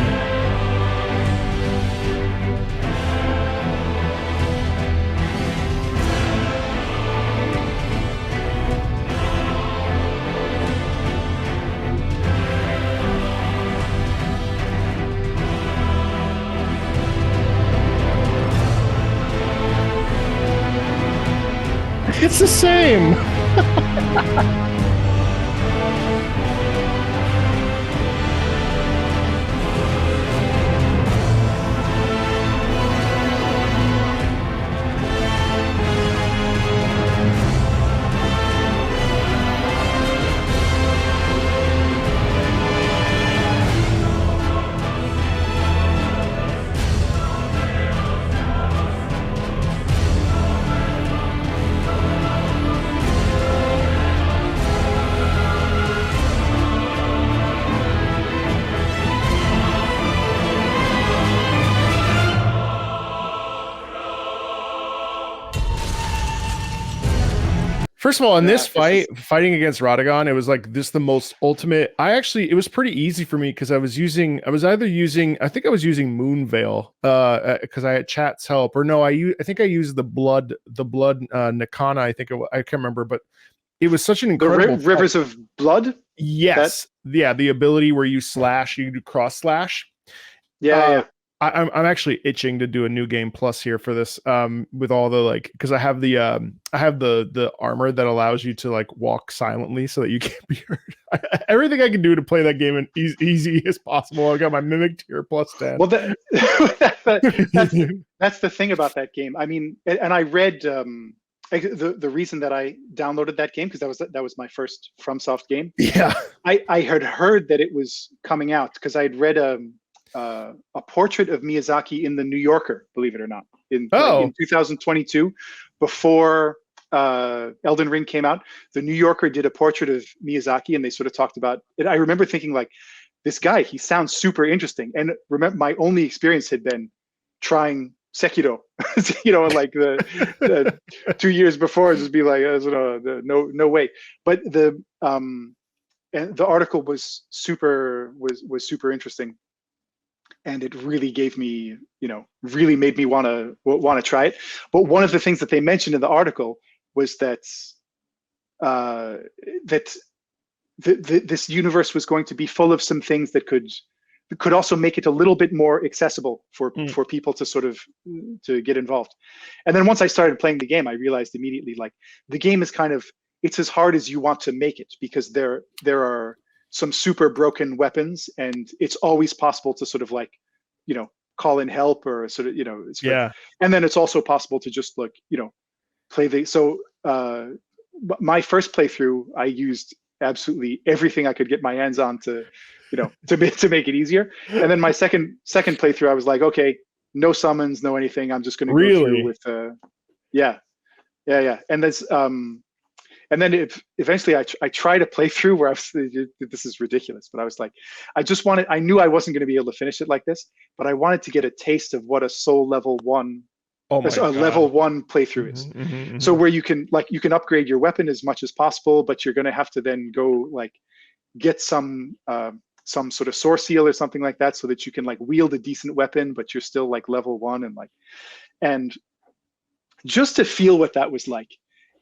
It's the same. First of all, in this fighting against Radagon, it was like the most ultimate. It was pretty easy for me because I was using Moonveil, because I had chat's help, or no, I think I used the blood Nikana. I can't remember, but it was such an incredible Rivers of Blood. Yes, the ability where you do cross slash. Yeah. I'm actually itching to do a new game plus here for this with all the like because I have the armor that allows you to like walk silently so that you can't be heard. Everything I can do to play that game in easy as possible. I got my mimic tier plus 10. Well, that's the thing about that game. I mean, and I read the reason that I downloaded that game because that was my first FromSoft game. Yeah, I had heard that it was coming out because I had read a portrait of Miyazaki in the New Yorker, believe it or not, in 2022, before Elden Ring came out. The New Yorker did a portrait of Miyazaki, and they sort of talked about it. I remember thinking, like, this guy, he sounds super interesting. And remember, my only experience had been trying Sekiro, like the 2 years before, just be like, no way. But the article was super interesting. And it really gave me, really made me want to try it. But one of the things that they mentioned in the article was that this universe was going to be full of some things that could also make it a little bit more accessible for people to sort of to get involved. And then once I started playing the game, I realized immediately, like, the game is it's as hard as you want to make it, because there are some super broken weapons, and it's always possible to sort of like, call in help or sort of, and then it's also possible to just like, play my first playthrough, I used absolutely everything I could get my hands on to make it easier. And then my second playthrough, I was like, okay, no summons, no anything. I'm just going to go through with, yeah. And that's, and then eventually I tried a playthrough where this is ridiculous, but I was like, I knew I wasn't going to be able to finish it like this, but I wanted to get a taste of what a soul level 1 level 1 playthrough is. So where you can upgrade your weapon as much as possible, but you're going to have to then go like get some sort of source seal or something like that, so that you can like wield a decent weapon, but you're still like level 1, and just to feel what that was like.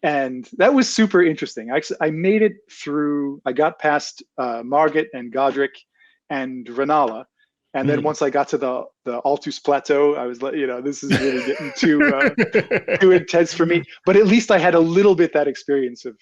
And that was super interesting. I made it through, I got past Margit and Godric and Renala. And then once I got to the Altus Plateau, I was like, this is really getting too intense for me. But at least I had a little bit that experience of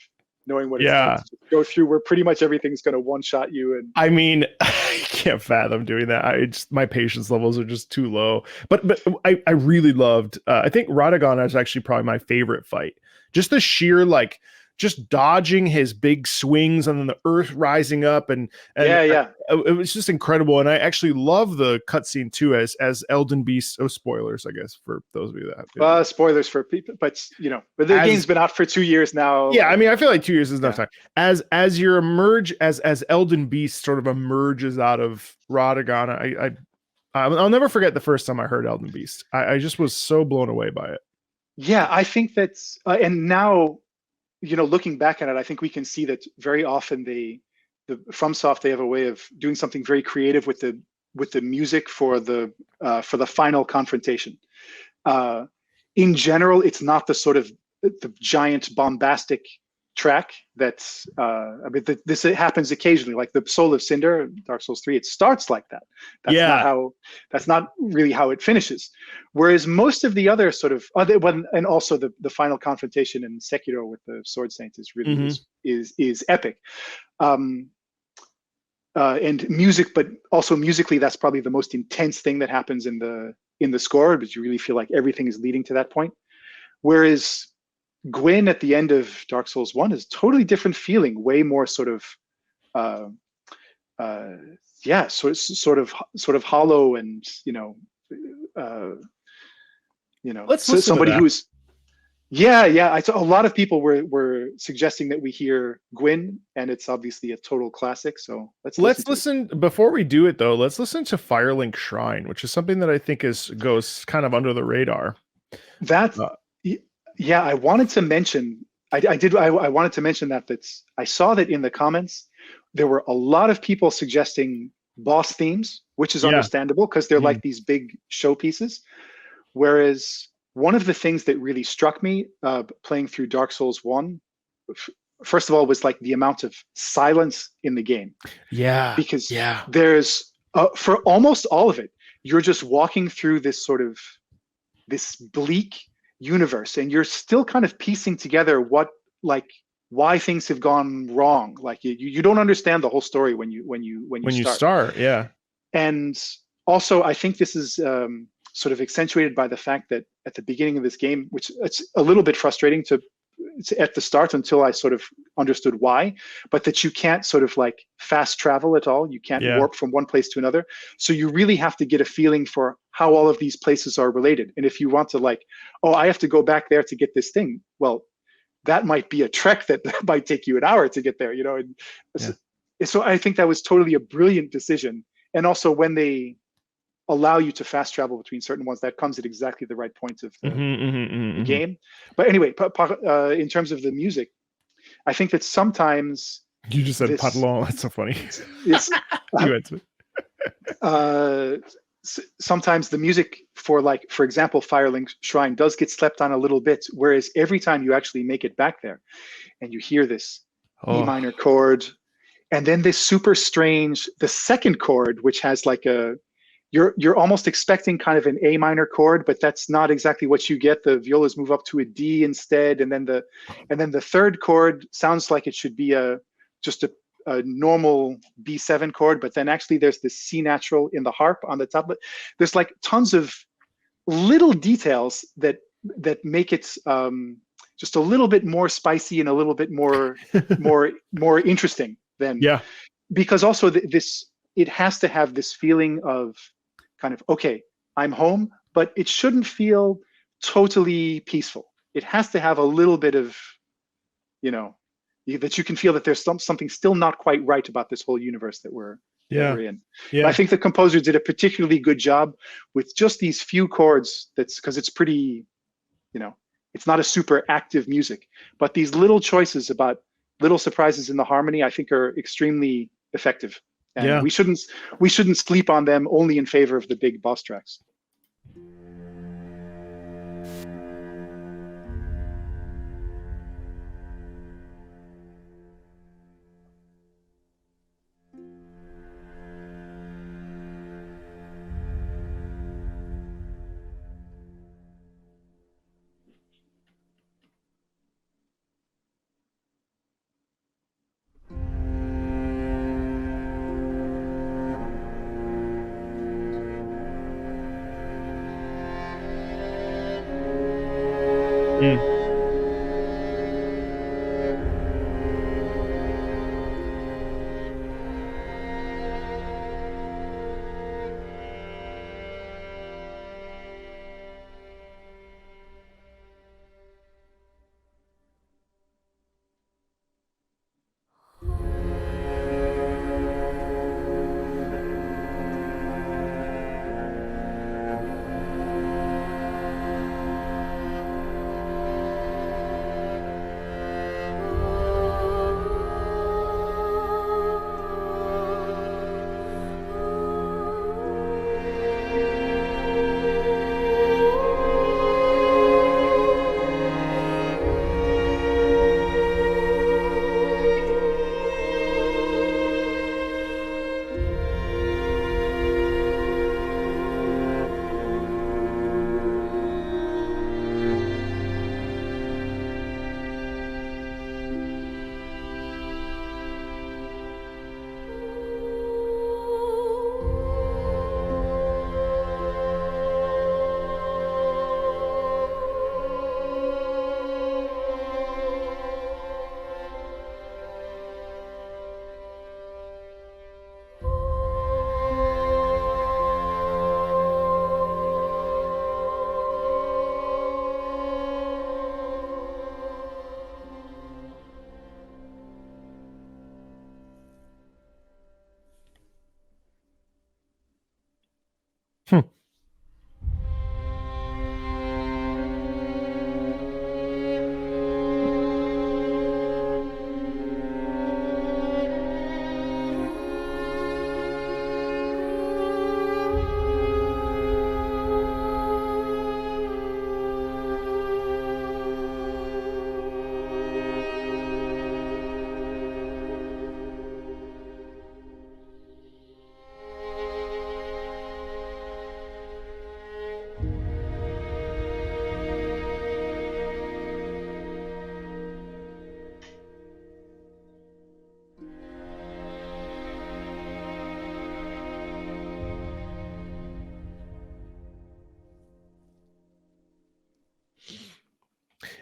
knowing what it's like to go through, where pretty much everything's going to one-shot you. And I mean, I can't fathom doing that. My patience levels are just too low. But I really loved, I think Radagon is actually probably my favorite fight. Just the sheer, like, just dodging his big swings and then the earth rising up and it was just incredible. And I actually love the cutscene too as Elden Beast. Oh, spoilers, I guess, for those of you that have spoilers for people, but but the game's been out for 2 years now. Yeah, I mean, I feel like 2 years is enough time. As you emerge, as Elden Beast sort of emerges out of Radagon, I'll never forget the first time I heard Elden Beast. I just was so blown away by it. Yeah, I think that's and now, looking back at it, I think we can see that very often the FromSoft, they have a way of doing something very creative with the music for the final confrontation. In general, it's not the sort of the giant bombastic track that's this happens occasionally, like the Soul of Cinder, Dark Souls 3. It starts like that. That's not really how it finishes. Whereas most of the other sort of and also the final confrontation in Sekiro with the Sword Saint is really is epic. And music, but also musically, that's probably the most intense thing that happens in the score, but you really feel like everything is leading to that point. Whereas Gwyn at the end of Dark Souls 1 is totally different feeling, way more sort of sort of hollow, and Let's listen somebody to that. who's a lot of people were suggesting that we hear Gwyn, and it's obviously a total classic. So let's listen. Before we do it though, let's listen to Firelink Shrine, which is something that I think goes kind of under the radar. I wanted to mention. I wanted to mention that I saw that in the comments there were a lot of people suggesting boss themes, which is understandable because they're like these big showpieces. Whereas one of the things that really struck me playing through Dark Souls 1, first of all, was like the amount of silence in the game. Yeah. Because there's for almost all of it, you're just walking through this sort of this bleak universe, and you're still kind of piecing together why things have gone wrong. Like you don't understand the whole story when you start. Yeah. And also, I think this is sort of accentuated by the fact that at the beginning of this game, which it's a little bit frustrating at the start until I sort of understood why, but that you can't sort of like fast travel at all. You can't warp from one place to another. So you really have to get a feeling for how all of these places are related. And if you want to like, oh, I have to go back there to get this thing, well, that might be a trek that might take you an hour to get there, you know? And so I think that was totally a brilliant decision. And also when they allow you to fast travel between certain ones, that comes at exactly the right point of the game. But anyway, in terms of the music, I think that sometimes you just said Patlon. That's so funny. Sometimes the music for example, Firelink Shrine does get slept on a little bit, whereas every time you actually make it back there and you hear this E minor chord, and then this super strange, the second chord, which has like you're almost expecting kind of an A minor chord, but that's not exactly what you get. The violas move up to a D instead, and then the third chord sounds like it should be just a normal B7 chord, but then actually there's this C natural in the harp on the top. There's like tons of little details that make it just a little bit more spicy and a little bit more more interesting than because also it has to have this feeling of kind of, okay, I'm home, but it shouldn't feel totally peaceful. It has to have a little bit of, that you can feel that there's something still not quite right about this whole universe that we're in. I think the composer did a particularly good job with just these few chords. That's because it's pretty, it's not a super active music, but these little choices about little surprises in the harmony, I think are extremely effective. And we shouldn't sleep on them only in favor of the big boss tracks.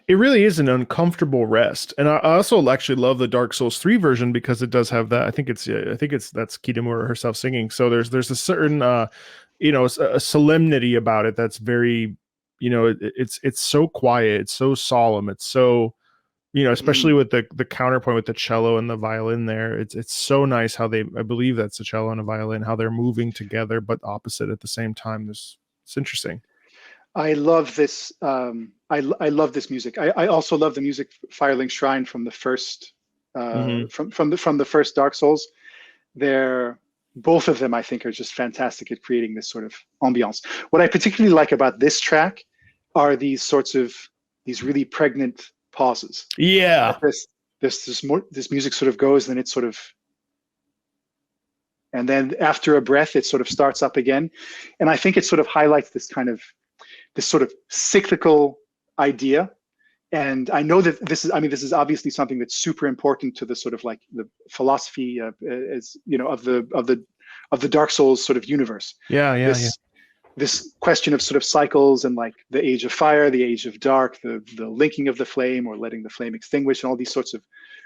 It really is an uncomfortable rest, and I also actually love the Dark Souls 3 version because it does have that. I think it's that's Kitamura herself singing. So there's a certain a solemnity about it that's very, it's so quiet, it's so solemn, it's so, especially with the counterpoint with the cello and the violin there. It's so nice how I believe that's a cello and a violin, how they're moving together but opposite at the same time. It's interesting. I love this. I love this music. I also love the music Firelink Shrine from the first from the first Dark Souls. Both of them, I think, are just fantastic at creating this sort of ambiance. What I particularly like about this track are these really pregnant pauses. Yeah. This music sort of goes, then it sort of, and then after a breath, it sort of starts up again, and I think it sort of highlights this sort of cyclical idea. And I know that this is obviously something that's super important to the sort of like the philosophy of the Dark Souls sort of universe. This question of sort of cycles and like the age of fire, the age of dark, the linking of the flame or letting the flame extinguish, and all these sorts of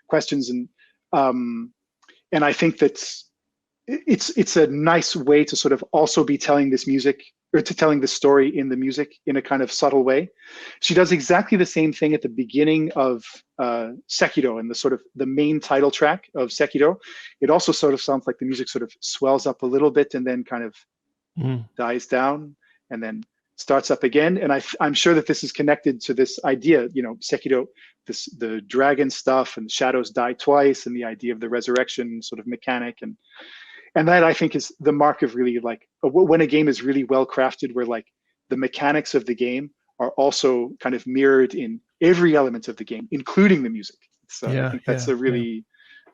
questions. And I think that it's a nice way to sort of also be telling this music, or to telling the story in the music in a kind of subtle way. She does exactly the same thing at the beginning of Sekiro, and the sort of the main title track of Sekiro. It also sort of sounds like the music sort of swells up a little bit and then kind of dies down and then starts up again. And I'm sure that this is connected to this idea, Sekiro, the dragon stuff and the shadows die twice, and the idea of the resurrection sort of mechanic, and that I think is the mark of really like when a game is really well crafted, where like the mechanics of the game are also kind of mirrored in every element of the game, including the music. So I think that's a really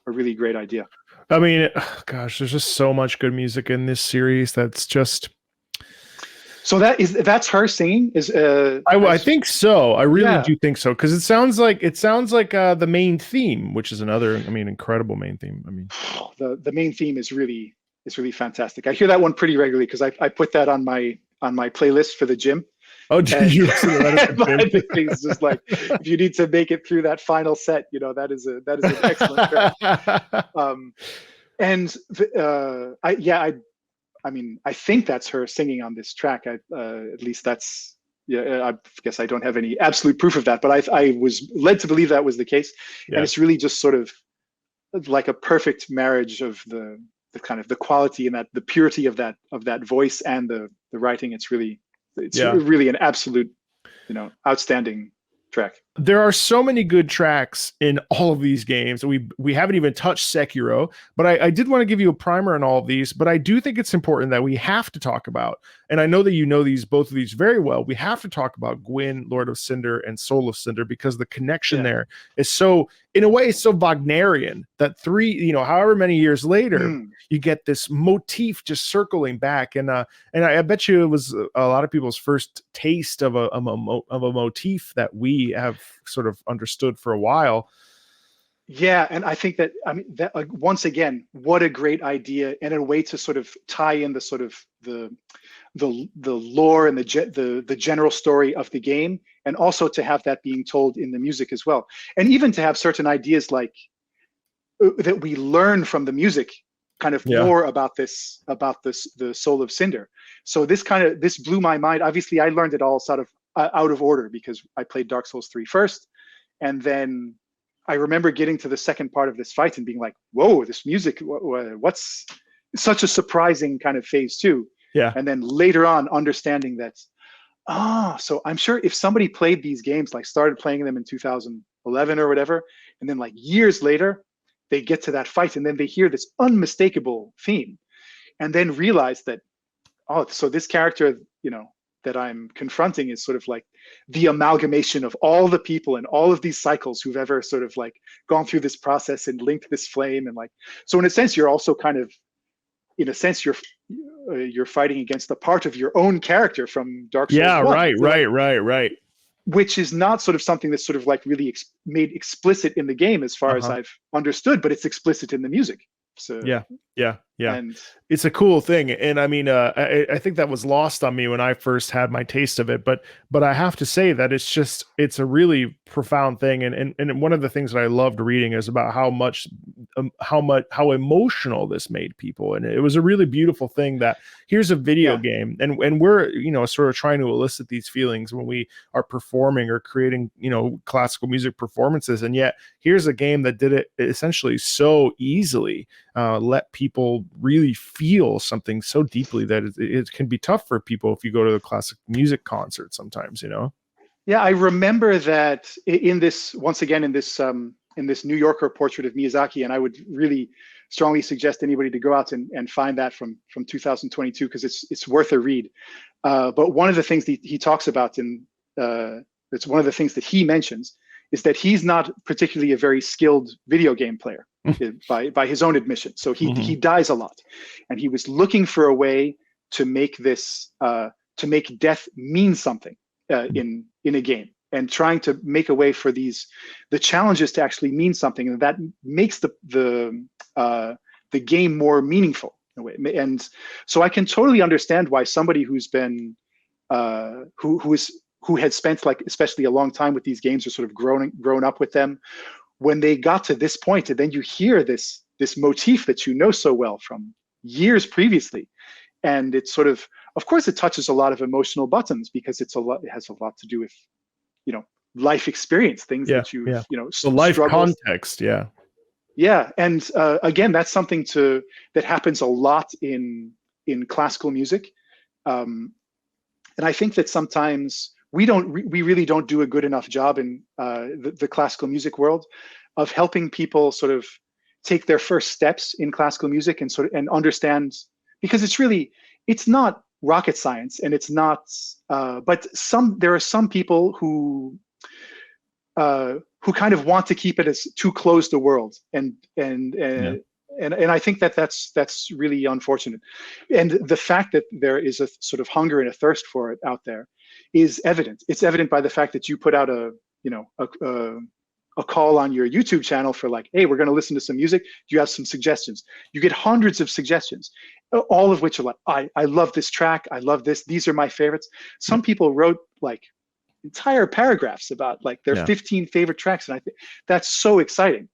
great idea. I mean, gosh, there's just so much good music in this series. That's just. So that's her singing? I think so. I really do think so, because it sounds like the main theme, which is another, incredible main theme. The main theme is really fantastic. I hear that one pretty regularly because I put that on my playlist for the gym. Oh, did you? It's just like, if you need to make it through that final set, that is an excellent track. I think that's her singing on this track. At least that's, I guess I don't have any absolute proof of that, but I was led to believe that was the case. Yeah. And it's really just sort of like a perfect marriage of the kind of the quality and the purity of that voice and the writing. It's really an absolute, outstanding track. There are so many good tracks in all of these games. We haven't even touched Sekiro, but I did want to give you a primer on all of these. But I do think it's important that we have to talk about, and I know that both of these very well. We have to talk about Gwyn, Lord of Cinder, and Soul of Cinder, because the connection there is so, in a way, so Wagnerian that however many years later, you get this motif just circling back, and I bet you it was a lot of people's first taste of a motif that we have sort of understood for a while. Yeah, and I think that once again, what a great idea, and a way to sort of tie in the sort of the lore and the general story of the game, and also to have that being told in the music as well, and even to have certain ideas like that we learn from the music kind of more about the Soul of Cinder. So this blew my mind. Obviously, I learned it all sort of out of order because I played Dark Souls 3 first, and then I remember getting to the second part of this fight and being like, whoa, this music, what's such a surprising kind of phase 2. Yeah. And then later on understanding that, so I'm sure if somebody played these games, like started playing them in 2011 or whatever, and then like years later, they get to that fight and then they hear this unmistakable theme, and then realize that, so this character, that I'm confronting is sort of like the amalgamation of all the people and all of these cycles who've ever sort of like gone through this process and linked this flame. And like, so in a sense, you're also kind of, you're fighting against a part of your own character from Dark Souls 1. Right. Which is not sort of something that's sort of like really made explicit in the game as far as I've understood, but it's explicit in the music. So yeah. Yeah, And it's a cool thing, and I mean, I think that was lost on me when I first had my taste of it. But I have to say that it's a really profound thing, and one of the things that I loved reading is about how emotional this made people, and it was a really beautiful thing that here's a video game, and we're sort of trying to elicit these feelings when we are performing or creating classical music performances, and yet here's a game that did it essentially so easily. Let people really feel something so deeply that it can be tough for people if you go to the classic music concert sometimes, Yeah, I remember that in this, once again, in this New Yorker portrait of Miyazaki, and I would really strongly suggest anybody to go out and find that from 2022, because it's worth a read. But one of the things that he talks about it's one of the things that he mentions is that he's not particularly a very skilled video game player by his own admission. So he dies a lot, and he was looking for a way to make this to make death mean something in a game, and trying to make a way for the challenges to actually mean something, and that makes the game more meaningful in a way. And so I can totally understand why somebody who's been who had spent, like, especially a long time with these games, or sort of grown up with them, when they got to this point, and then you hear this motif that you know so well from years previously, and it's sort of course it touches a lot of emotional buttons, because it has a lot to do with life experience, things that you've the life struggles. context. Yeah, and again, that's something that happens a lot in classical music, and I think that sometimes we really don't do a good enough job in the classical music world of helping people sort of take their first steps in classical music and understand, because it's not rocket science, and it's not but there are some people who kind of want to keep it as too closed a world, and I think that's really unfortunate. And the fact that there is a sort of hunger and a thirst for it out there is evident. It's evident by the fact that you put out a call on your YouTube channel for, like, hey, we're going to listen to some music. Do you have some suggestions? You get hundreds of suggestions, all of which are like, I love this track. I love this. These are my favorites. Some people wrote like entire paragraphs about like their 15 favorite tracks. And I think that's so exciting.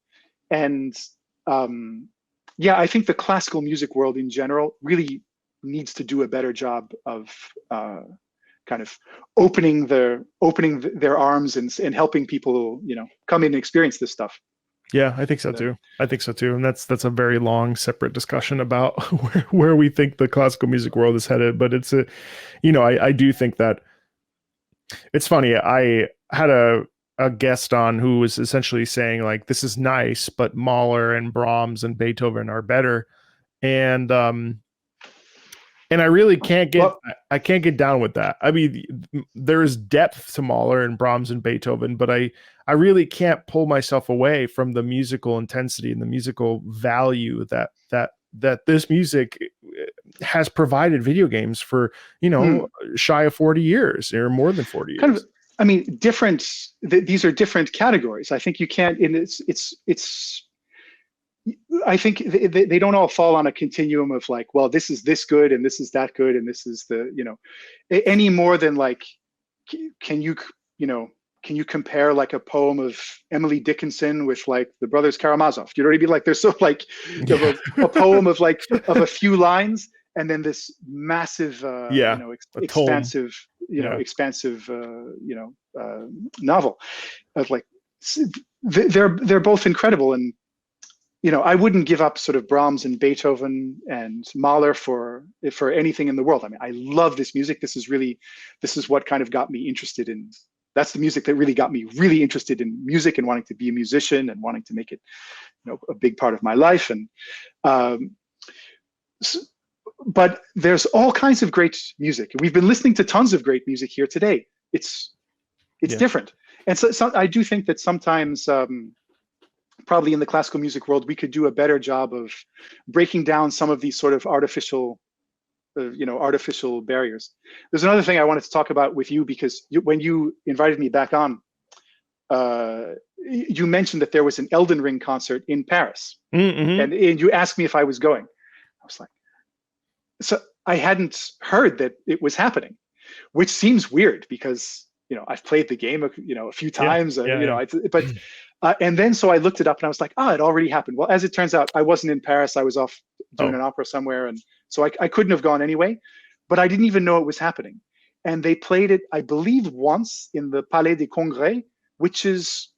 And I think the classical music world in general really needs to do a better job of kind of opening their arms and helping people, come in and experience this stuff. Yeah, I think so too. And that's a very long separate discussion about where we think the classical music world is headed. But it's I do think that it's funny. I had a guest on who was essentially saying, like, this is nice, but Mahler and Brahms and Beethoven are better. And I really can't get down with that. I mean, there is depth to Mahler and Brahms and Beethoven, but I really can't pull myself away from the musical intensity and the musical value that this music has provided video games for, shy of 40 years or more than 40 years. Kind of, I mean, these are different categories. I think you can't, I think they don't all fall on a continuum of like, well, this is this good and this is that good and this is any more than like, can you compare like a poem of Emily Dickinson with like the Brothers Karamazov? You know what I mean? Like, they're so like a poem of like of a few lines, and then this massive expansive novel of like, they're both incredible. And I wouldn't give up sort of Brahms and Beethoven and Mahler for anything in the world. I mean, I love this music. This is what kind of got me interested in. That's the music that really got me really interested in music and wanting to be a musician and wanting to make it, a big part of my life. And but there's all kinds of great music. We've been listening to tons of great music here today. It's different, and so I do think that sometimes. Probably in the classical music world, we could do a better job of breaking down some of these sort of artificial barriers. There's another thing I wanted to talk about with you, because when you invited me back on, you mentioned that there was an Elden Ring concert in Paris, and you asked me if I was going. was like, so I hadn't heard that it was happening, which seems weird because, I've played the game, a few times, and then so I looked it up and I was like, it already happened. Well, as it turns out, I wasn't in Paris. I was off doing an opera somewhere. And so I couldn't have gone anyway, but I didn't even know it was happening. And they played it, I believe, once in the Palais des Congrès, which is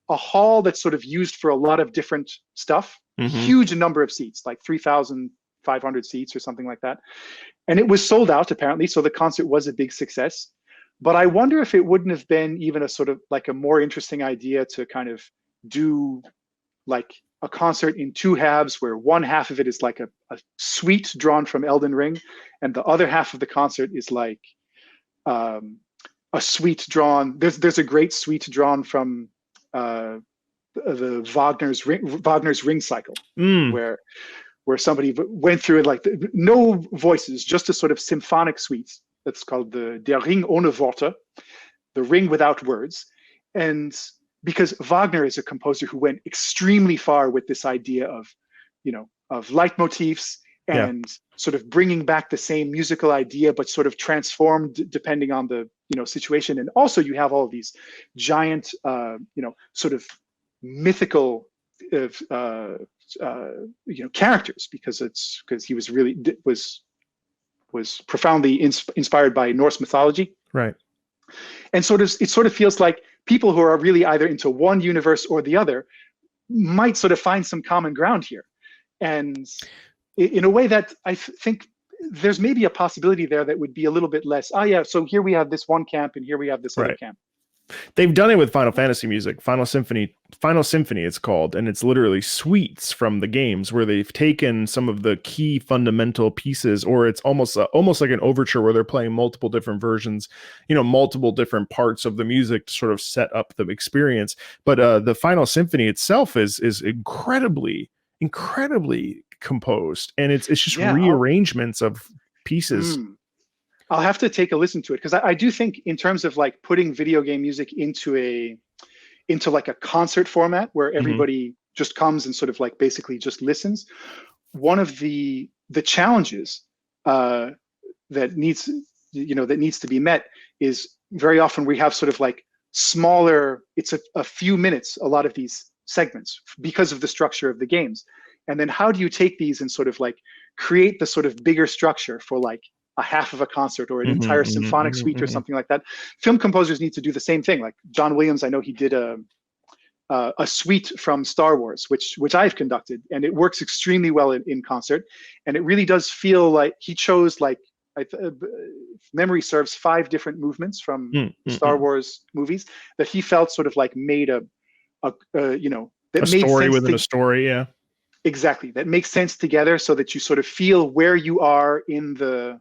a hall that's sort of used for a lot of different stuff, huge number of seats, like 3,500 seats or something like that. And it was sold out apparently. So the concert was a big success. But I wonder if it wouldn't have been even a sort of like a more interesting idea to kind of do like a concert in two halves, where one half of it is like a suite drawn from Elden Ring, and the other half of the concert is like a suite drawn. There's a great suite drawn from the Wagner's Ring Cycle, where somebody went through it, like no voices, just a sort of symphonic suite. That's called Der Ring ohne Worte, the ring without words. And because Wagner is a composer who went extremely far with this idea of leitmotifs and sort of bringing back the same musical idea, but sort of transformed depending on the situation. And also you have all of these giant, sort of mythical characters, because he was profoundly inspired by Norse mythology. Right. And it sort of feels like people who are really either into one universe or the other might sort of find some common ground here. And in a way that I think there's maybe a possibility there that would be a little bit less, so here we have this one camp and here we have this other camp. They've done it with Final Fantasy music. Final Symphony it's called, and it's literally suites from the games where they've taken some of the key fundamental pieces, or it's almost like an overture where they're playing multiple different versions, multiple different parts of the music to sort of set up the experience. But the Final Symphony itself is incredibly composed, and it's just rearrangements of pieces. I'll have to take a listen to it, because I do think in terms of like putting video game music into like a concert format where everybody just comes and sort of like basically just listens. One of the challenges that needs to be met is very often we have sort of like smaller, it's a few minutes, a lot of these segments, because of the structure of the games. And then how do you take these and sort of like create the sort of bigger structure for like a half of a concert or an entire symphonic suite or something like that? Film composers need to do the same thing. Like John Williams, I know he did a suite from Star Wars, which I've conducted, and it works extremely well in concert. And it really does feel like he chose, like, if memory serves, 5 different movements from Star Wars movies that he felt sort of like made a story within a story. Yeah, exactly. That makes sense together, so that you sort of feel where you are in the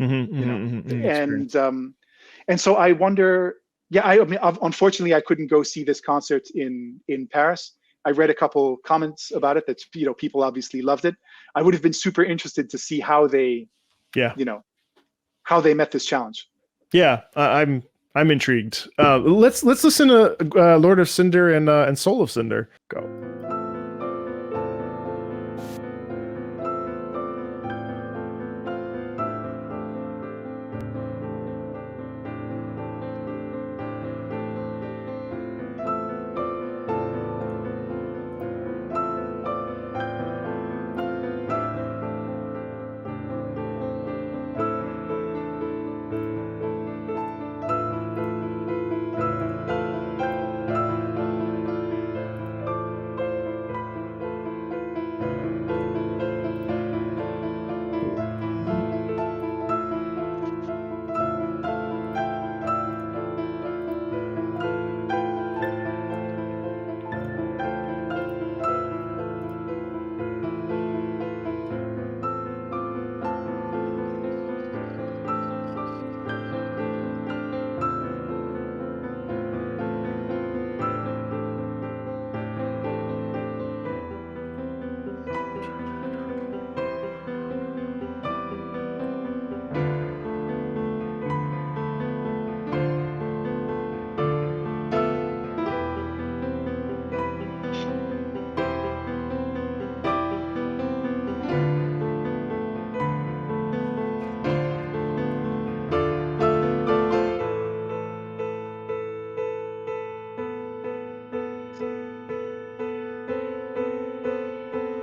and so I wonder. Yeah, I mean, unfortunately, I couldn't go see this concert in Paris. I read a couple comments about it that people obviously loved it. I would have been super interested to see how they, how they met this challenge. Yeah, I'm intrigued. Let's listen to Lord of Cinder and Soul of Cinder. Go.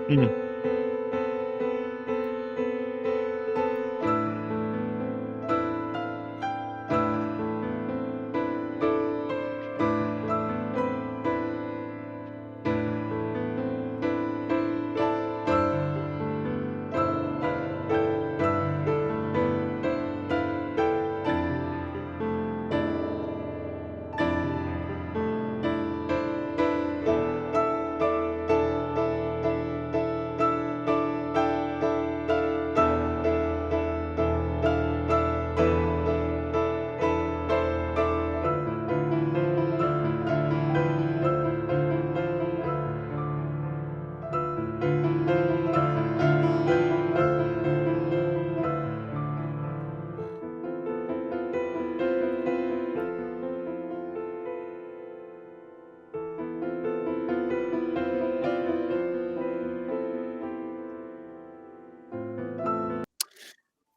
Mm.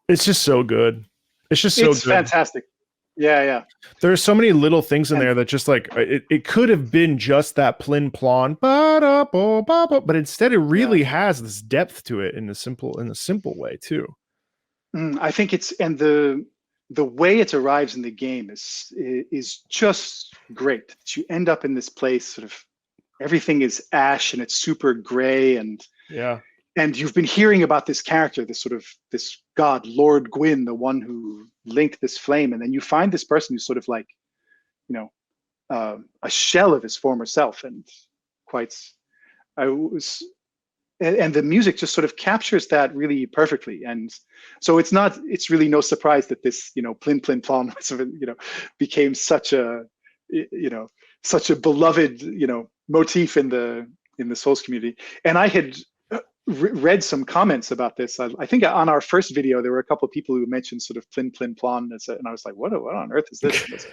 It's just so good. It's just so It's good. fantastic. Yeah. There's so many little things in there that just like it could have been just that plin plon, but instead it really has this depth to it in a simple way too. I think it's, and the way it arrives in the game is just great. You end up in this place, sort of everything is ash and it's super gray, and you've been hearing about this character, this god, Lord Gwyn, the one who linked this flame, and then you find this person who's sort of like, a shell of his former self, and and the music just sort of captures that really perfectly. And so it's really no surprise that this, plin plin plon, became such a beloved, motif in the Souls community. And I had read some comments about this. I think on our first video, there were a couple of people who mentioned sort of plin plin plon, and I was like, what on earth is this?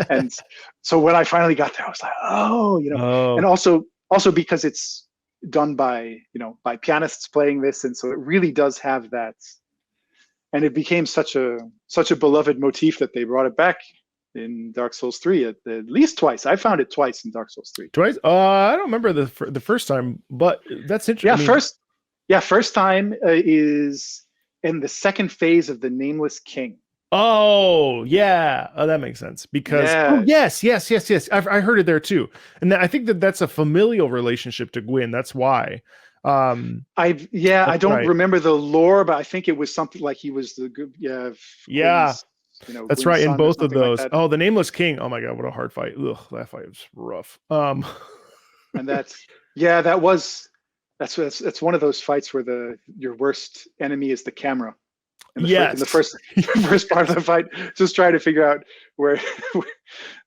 And so when I finally got there, I was like, and also because it's done by pianists playing this, and so it really does have that, and it became such a beloved motif that they brought it back in Dark Souls 3 at least twice. I found it twice in Dark Souls 3. Twice? I don't remember the first time, but that's interesting. First time is in the second phase of the Nameless King. Oh yeah, that makes sense because yes. I heard it there too, and I think that's a familial relationship to Gwyn. That's why. I don't remember the lore, but I think it was something like he was the good. Gwyn's, that's Gwyn's right in both of those. Like the Nameless King. Oh my god, what a hard fight! Ugh, that fight was rough. And that's one of those fights where your worst enemy is the camera. In the first part of the fight, just trying to figure out where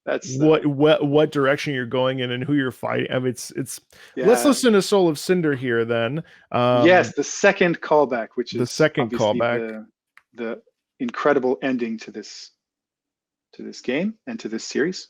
that's what direction you're going in and who you're fighting. I mean, it's let's listen to Soul of Cinder here then. Yes, the second callback, which is the second callback, the incredible ending to this game and to this series.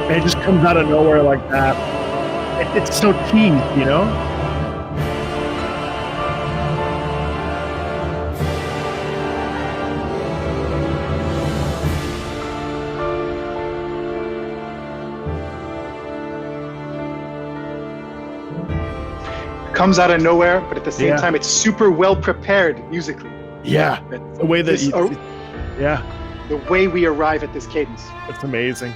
And it just comes out of nowhere like that. It's so teased, you know? Comes out of nowhere, but at the same time, it's super well prepared musically. Yeah, the way that the way we arrive at this cadence. It's amazing.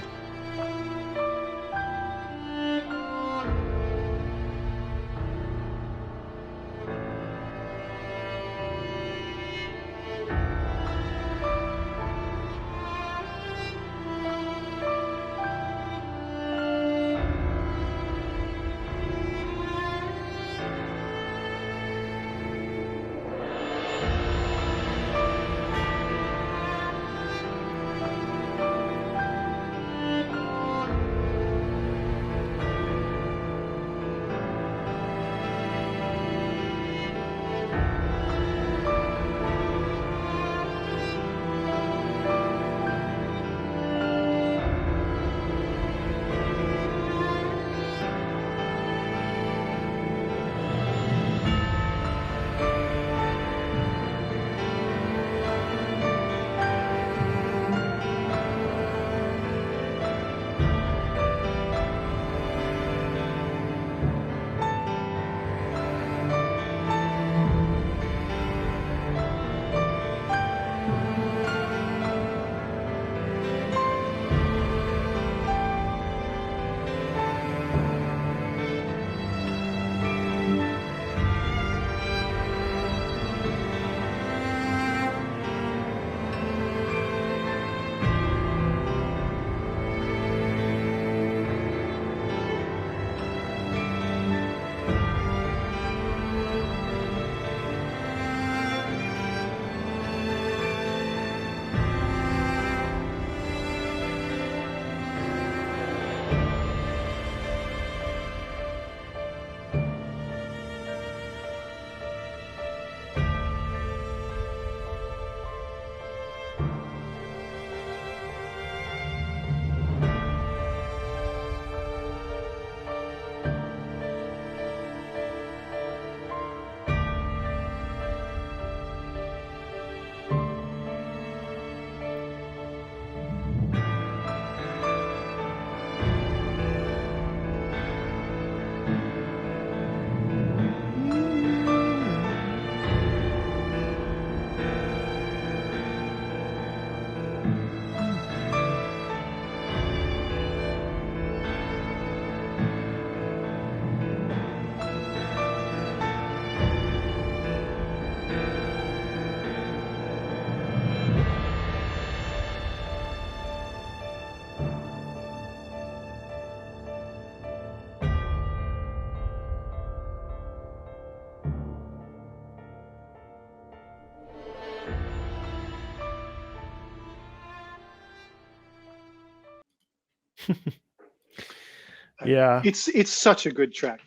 Yeah, it's such a good track,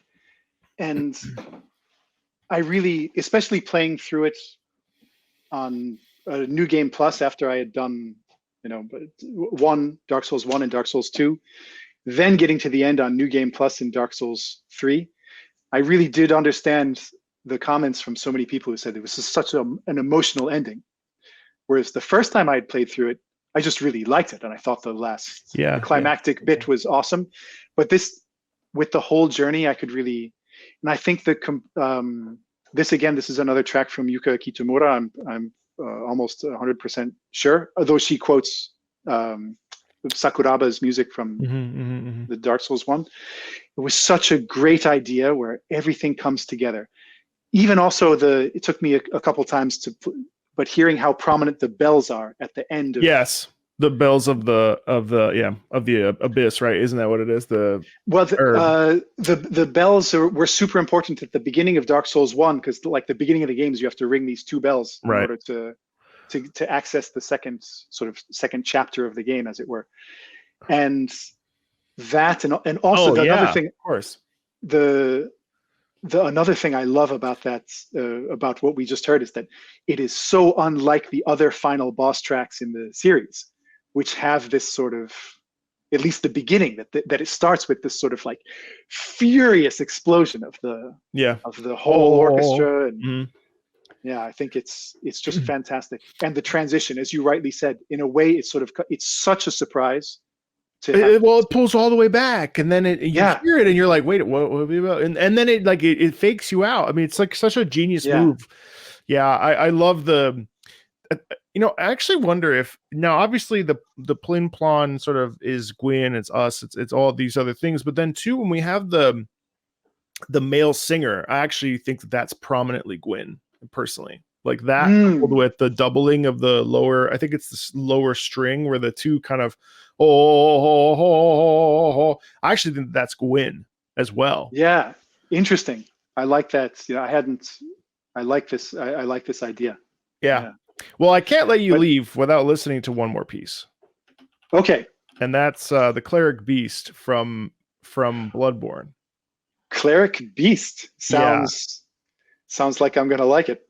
and I really, especially playing through it on a New Game Plus after I had done, Dark Souls 1 and Dark Souls 2, then getting to the end on New Game Plus in Dark Souls 3, I really did understand the comments from so many people who said it was just such an emotional ending. Whereas the first time I had played through it, I just really liked it, and I thought the climactic bit was awesome. But this, with the whole journey, I could really, and I think this is another track from Yuka Kitamura. I'm almost 100% sure, although she quotes Sakuraba's music from the Dark Souls one. It was such a great idea where everything comes together. Even also it took me a couple times but hearing how prominent the bells are at the end of the bells of the abyss, right? Isn't that what it is? The bells were super important at the beginning of Dark Souls 1, because like the beginning of the games, you have to ring these 2 bells in order to access the second chapter of the game, as it were. And that and also another thing, of course, another thing I love about that, about what we just heard, is that it is so unlike the other final boss tracks in the series, which have this sort of at least the beginning, that it starts with this sort of like furious explosion of the whole orchestra. And yeah, I think it's just fantastic. And the transition, as you rightly said, in a way, it's such a surprise. It pulls all the way back, and then you hear it, and you're like, "Wait, what about?" And then it fakes you out. I mean, it's like such a genius move. Yeah, I love the. I actually wonder if now, obviously, the plin plon sort of is Gwyn, it's us, it's all these other things, but then too, when we have the male singer, I actually think that's prominently Gwyn, personally. Like that, coupled with the doubling of the lower, I think it's the lower string where the two kind of I actually think that's Gwyn as well. Yeah, interesting. I like that. I like this idea. Yeah. Well, I can't let you leave without listening to one more piece. Okay. And that's the Cleric Beast from Bloodborne. Cleric Beast sounds like I'm gonna like it.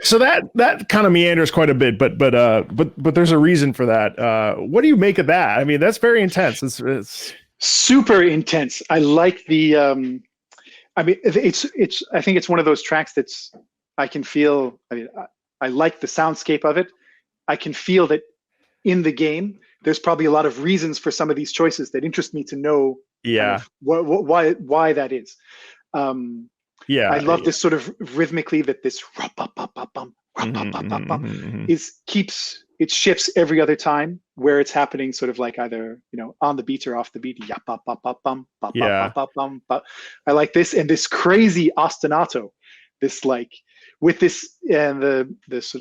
So that kind of meanders quite a bit, but there's a reason for that. What do you make of that? I mean, that's very intense. It's super intense. I like the. I mean, it's. I think it's one of those tracks that's. I can feel. I mean, I like the soundscape of it. I can feel that in the game, there's probably a lot of reasons for some of these choices that interest me to know. Yeah. Kind of why that is. Yeah. I love this sort of rhythmically that this is keeps it shifts every other time where it's happening, sort of like either on the beat or off the beat. I like this and this crazy ostinato, this like with this and this.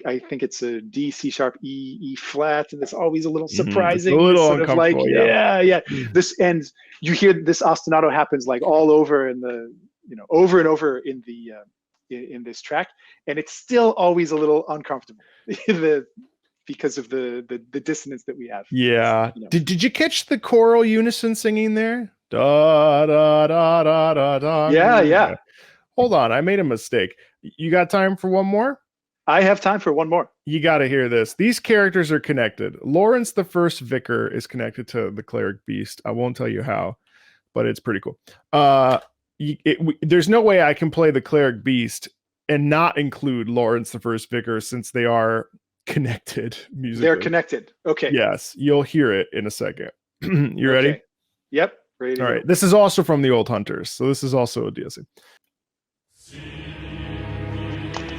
I think it's a D C sharp E flat, and it's always a little surprising. It's a little sort of like yeah. This and you hear this ostinato happens like all over in the over and over in the in this track, and it's still always a little uncomfortable because of the dissonance that we have. Yeah. Did you catch the choral unison singing there? Da da da da da da. Yeah. Hold on, I made a mistake. You got time for one more? I have time for one more. You got to hear this. These characters are connected. Laurence, the first Vicar, is connected to the Cleric Beast. I won't tell you how, but it's pretty cool. There's no way I can play the Cleric Beast and not include Laurence, the first Vicar, since they are connected musically. They're connected. Okay. Yes, you'll hear it in a second. You ready? Yep. Ready. All right. This is also from the Old Hunters, so this is also a DLC.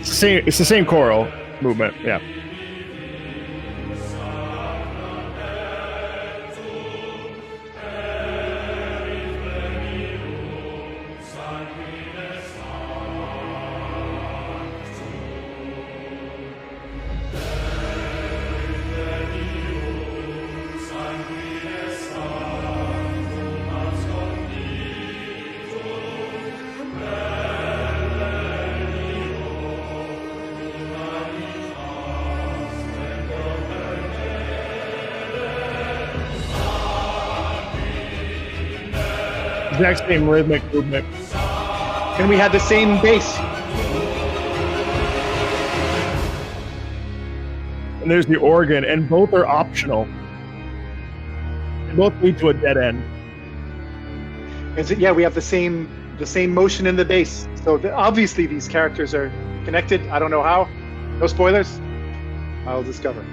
It's the same choral movement. Yeah. Exact same rhythmic movement. And we had the same bass. And there's the organ, and both are optional. They both lead to a dead end. And so, yeah, we have the same motion in the bass. So obviously these characters are connected. I don't know how. No spoilers. I'll discover.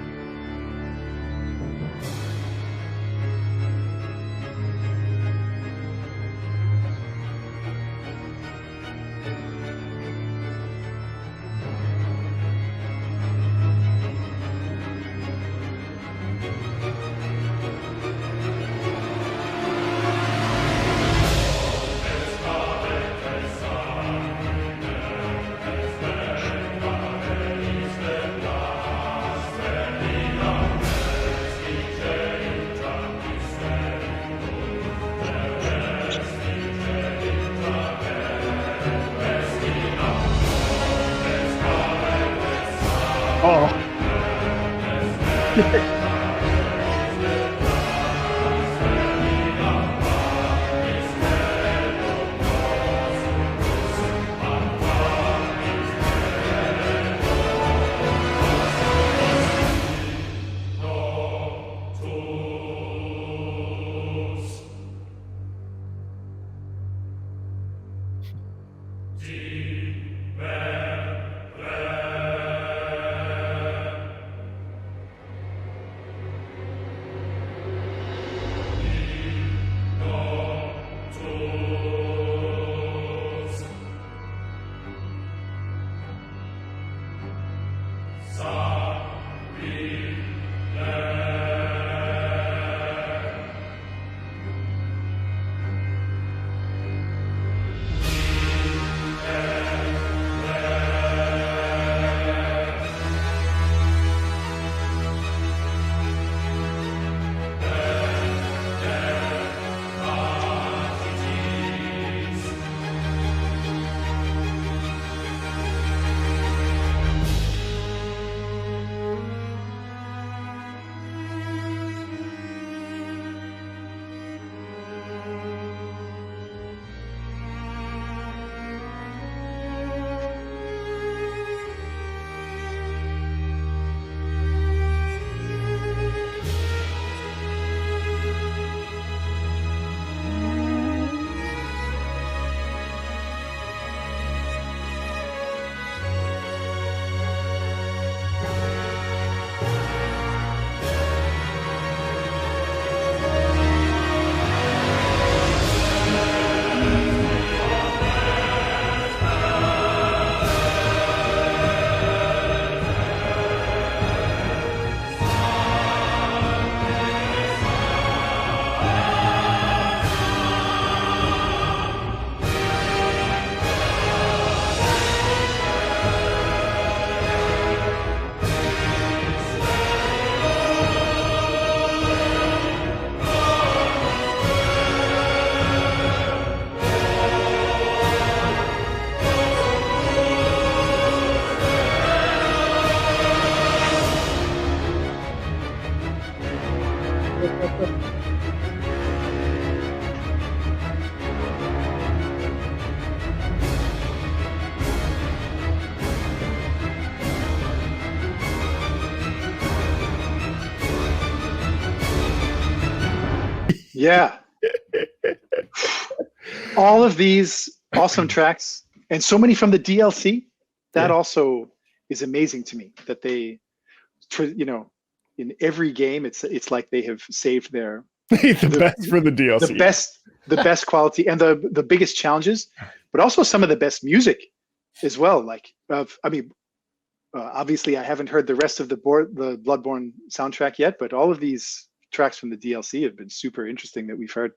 Yeah. All of these awesome tracks, and so many from the DLC. That also is amazing to me. That they, you know, in every game, it's like they have saved their the best for the DLC. The best quality and the biggest challenges, but also some of the best music as well. Like, obviously, I haven't heard the rest of the Bloodborne soundtrack yet, but all of these tracks from the DLC have been super interesting that we've heard.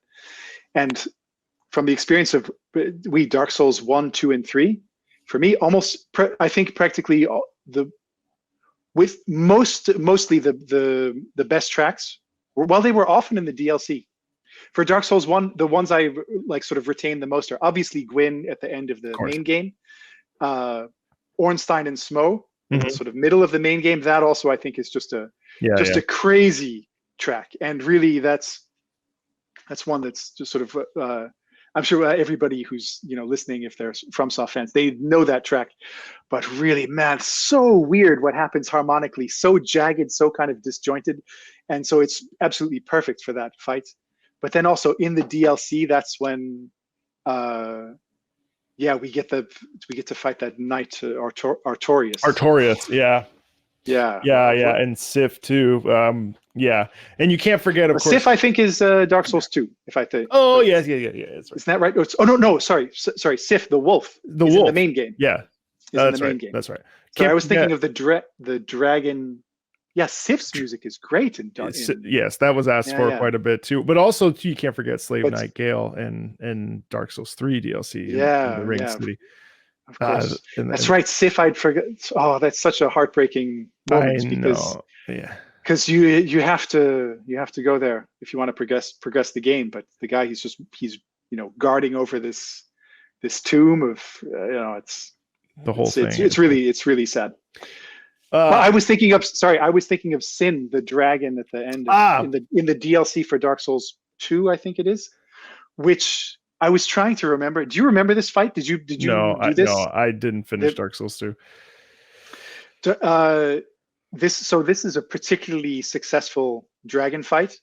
And from the experience of Dark Souls 1, 2, and 3, for me, I think practically mostly the best tracks, they were often in the DLC. For Dark Souls 1, the ones I like sort of retained the most are obviously Gwyn at the end of the main game, Ornstein and Smo, the sort of middle of the main game. That also I think is just a crazy track, and really that's one that's just sort of I'm sure everybody who's listening, if they're FromSoft fans, they know that track. But really, man, so weird what happens harmonically, so jagged, so kind of disjointed, and so it's absolutely perfect for that fight. But then also in the DLC, that's when we get to fight that knight Artorias. Artorias, yeah, and Sif too. And you can't forget, of course. Sif, I think, is Dark Souls 2. If I think. Oh yes, yeah. That's right. Isn't that right? No. Sorry. Sif, the wolf. The wolf. In the main game. Yeah, that's right. Game. That's right. So I was thinking of the dragon. Yeah, Sif's music is great. Yes, that was asked for quite a bit too. But also, you can't forget Slave Knight Gale and Dark Souls 3 DLC. In the Ring City. Of course. That's right. Sif, I'd forget. Oh, that's such a heartbreaking moment because you have to go there if you want to progress the game. But the guy, he's guarding over this tomb of it's the whole thing. It's really sad. I was thinking of Sin, the dragon at the end in the DLC for Dark Souls 2, I think it is, which I was trying to remember. Do you remember this fight? Did you do this? No, I didn't finish Dark Souls 2. This is a particularly successful dragon fight,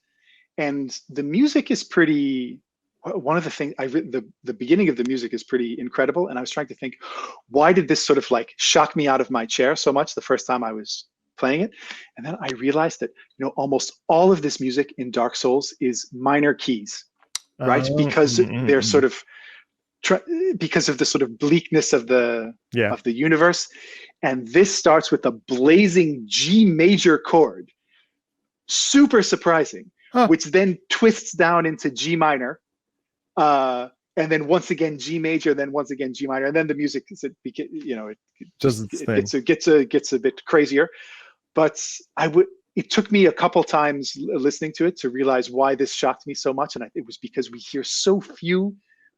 and the music is pretty. One of the things the beginning of the music is pretty incredible, and I was trying to think, why did this sort of like shock me out of my chair so much the first time I was playing it? And then I realized that almost all of this music in Dark Souls is minor keys, right? Because they're sort of because of the sort of bleakness of the universe, and this starts with a blazing G major chord, super surprising, which then twists down into G minor. And then once again G major, then once again G minor, and then the music gets a bit crazier. But it took me a couple times listening to it to realize why this shocked me so much, and it was because we hear so few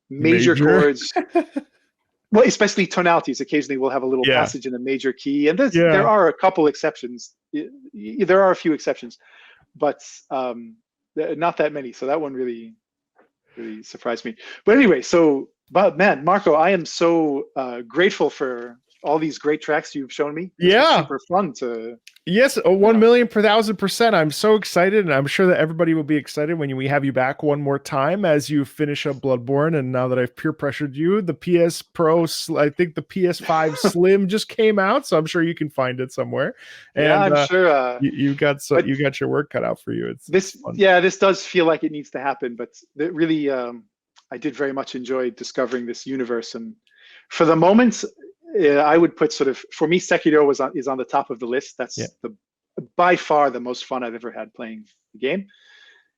major chords. Well, especially tonalities. Occasionally we'll have a little passage in a major key, and there are a couple exceptions. There are a few exceptions, but not that many. So that one really surprised me. But anyway, but man, Marco, I am so grateful for all these great tracks you've shown me. It's super fun to. Yes, 1,000,000 per 1,000%. I'm so excited, and I'm sure that everybody will be excited when we have you back one more time as you finish up Bloodborne. And now that I've peer pressured you, the PS Pro, I think the PS5 Slim just came out, so I'm sure you can find it somewhere. And I'm sure you got your work cut out for you. This does feel like it needs to happen, but it really, I did very much enjoy discovering this universe, and for the moment. I would put for me, Sekiro is on the top of the list. That's by far the most fun I've ever had playing the game.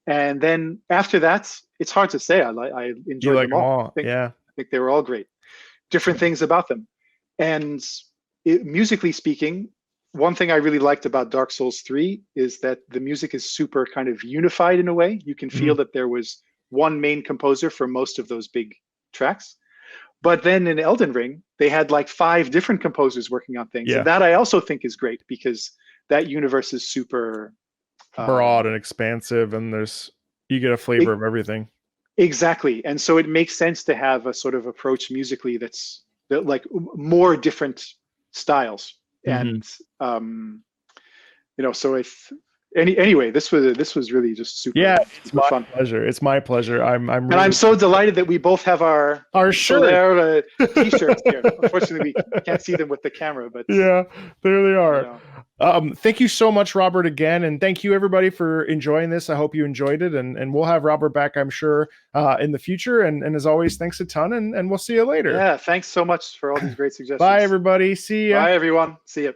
And then after that, it's hard to say. I enjoyed them all. I think they were all great. Different things about them. And musically speaking, one thing I really liked about Dark Souls 3 is that the music is super kind of unified in a way. You can feel that there was one main composer for most of those big tracks. But then in Elden Ring, they had like 5 different composers working on things. And that I also think is great because that universe is super broad and expansive, and you get a flavor of everything. Exactly. And so it makes sense to have a sort of approach musically that's like more different styles. And, so anyway, this was really just super. Yeah, it's super my fun. pleasure. It's my pleasure. I'm really... And I'm so delighted that we both have our shirt t-shirts here. Unfortunately, we can't see them with the camera, but yeah, there they are. You know. Thank you so much, Robert, again, and thank you everybody for enjoying this. I hope you enjoyed it, and we'll have Robert back, I'm sure, in the future. And as always, thanks a ton, and we'll see you later. Yeah, thanks so much for all these great suggestions. Bye, everybody. See ya. Bye, everyone. See ya.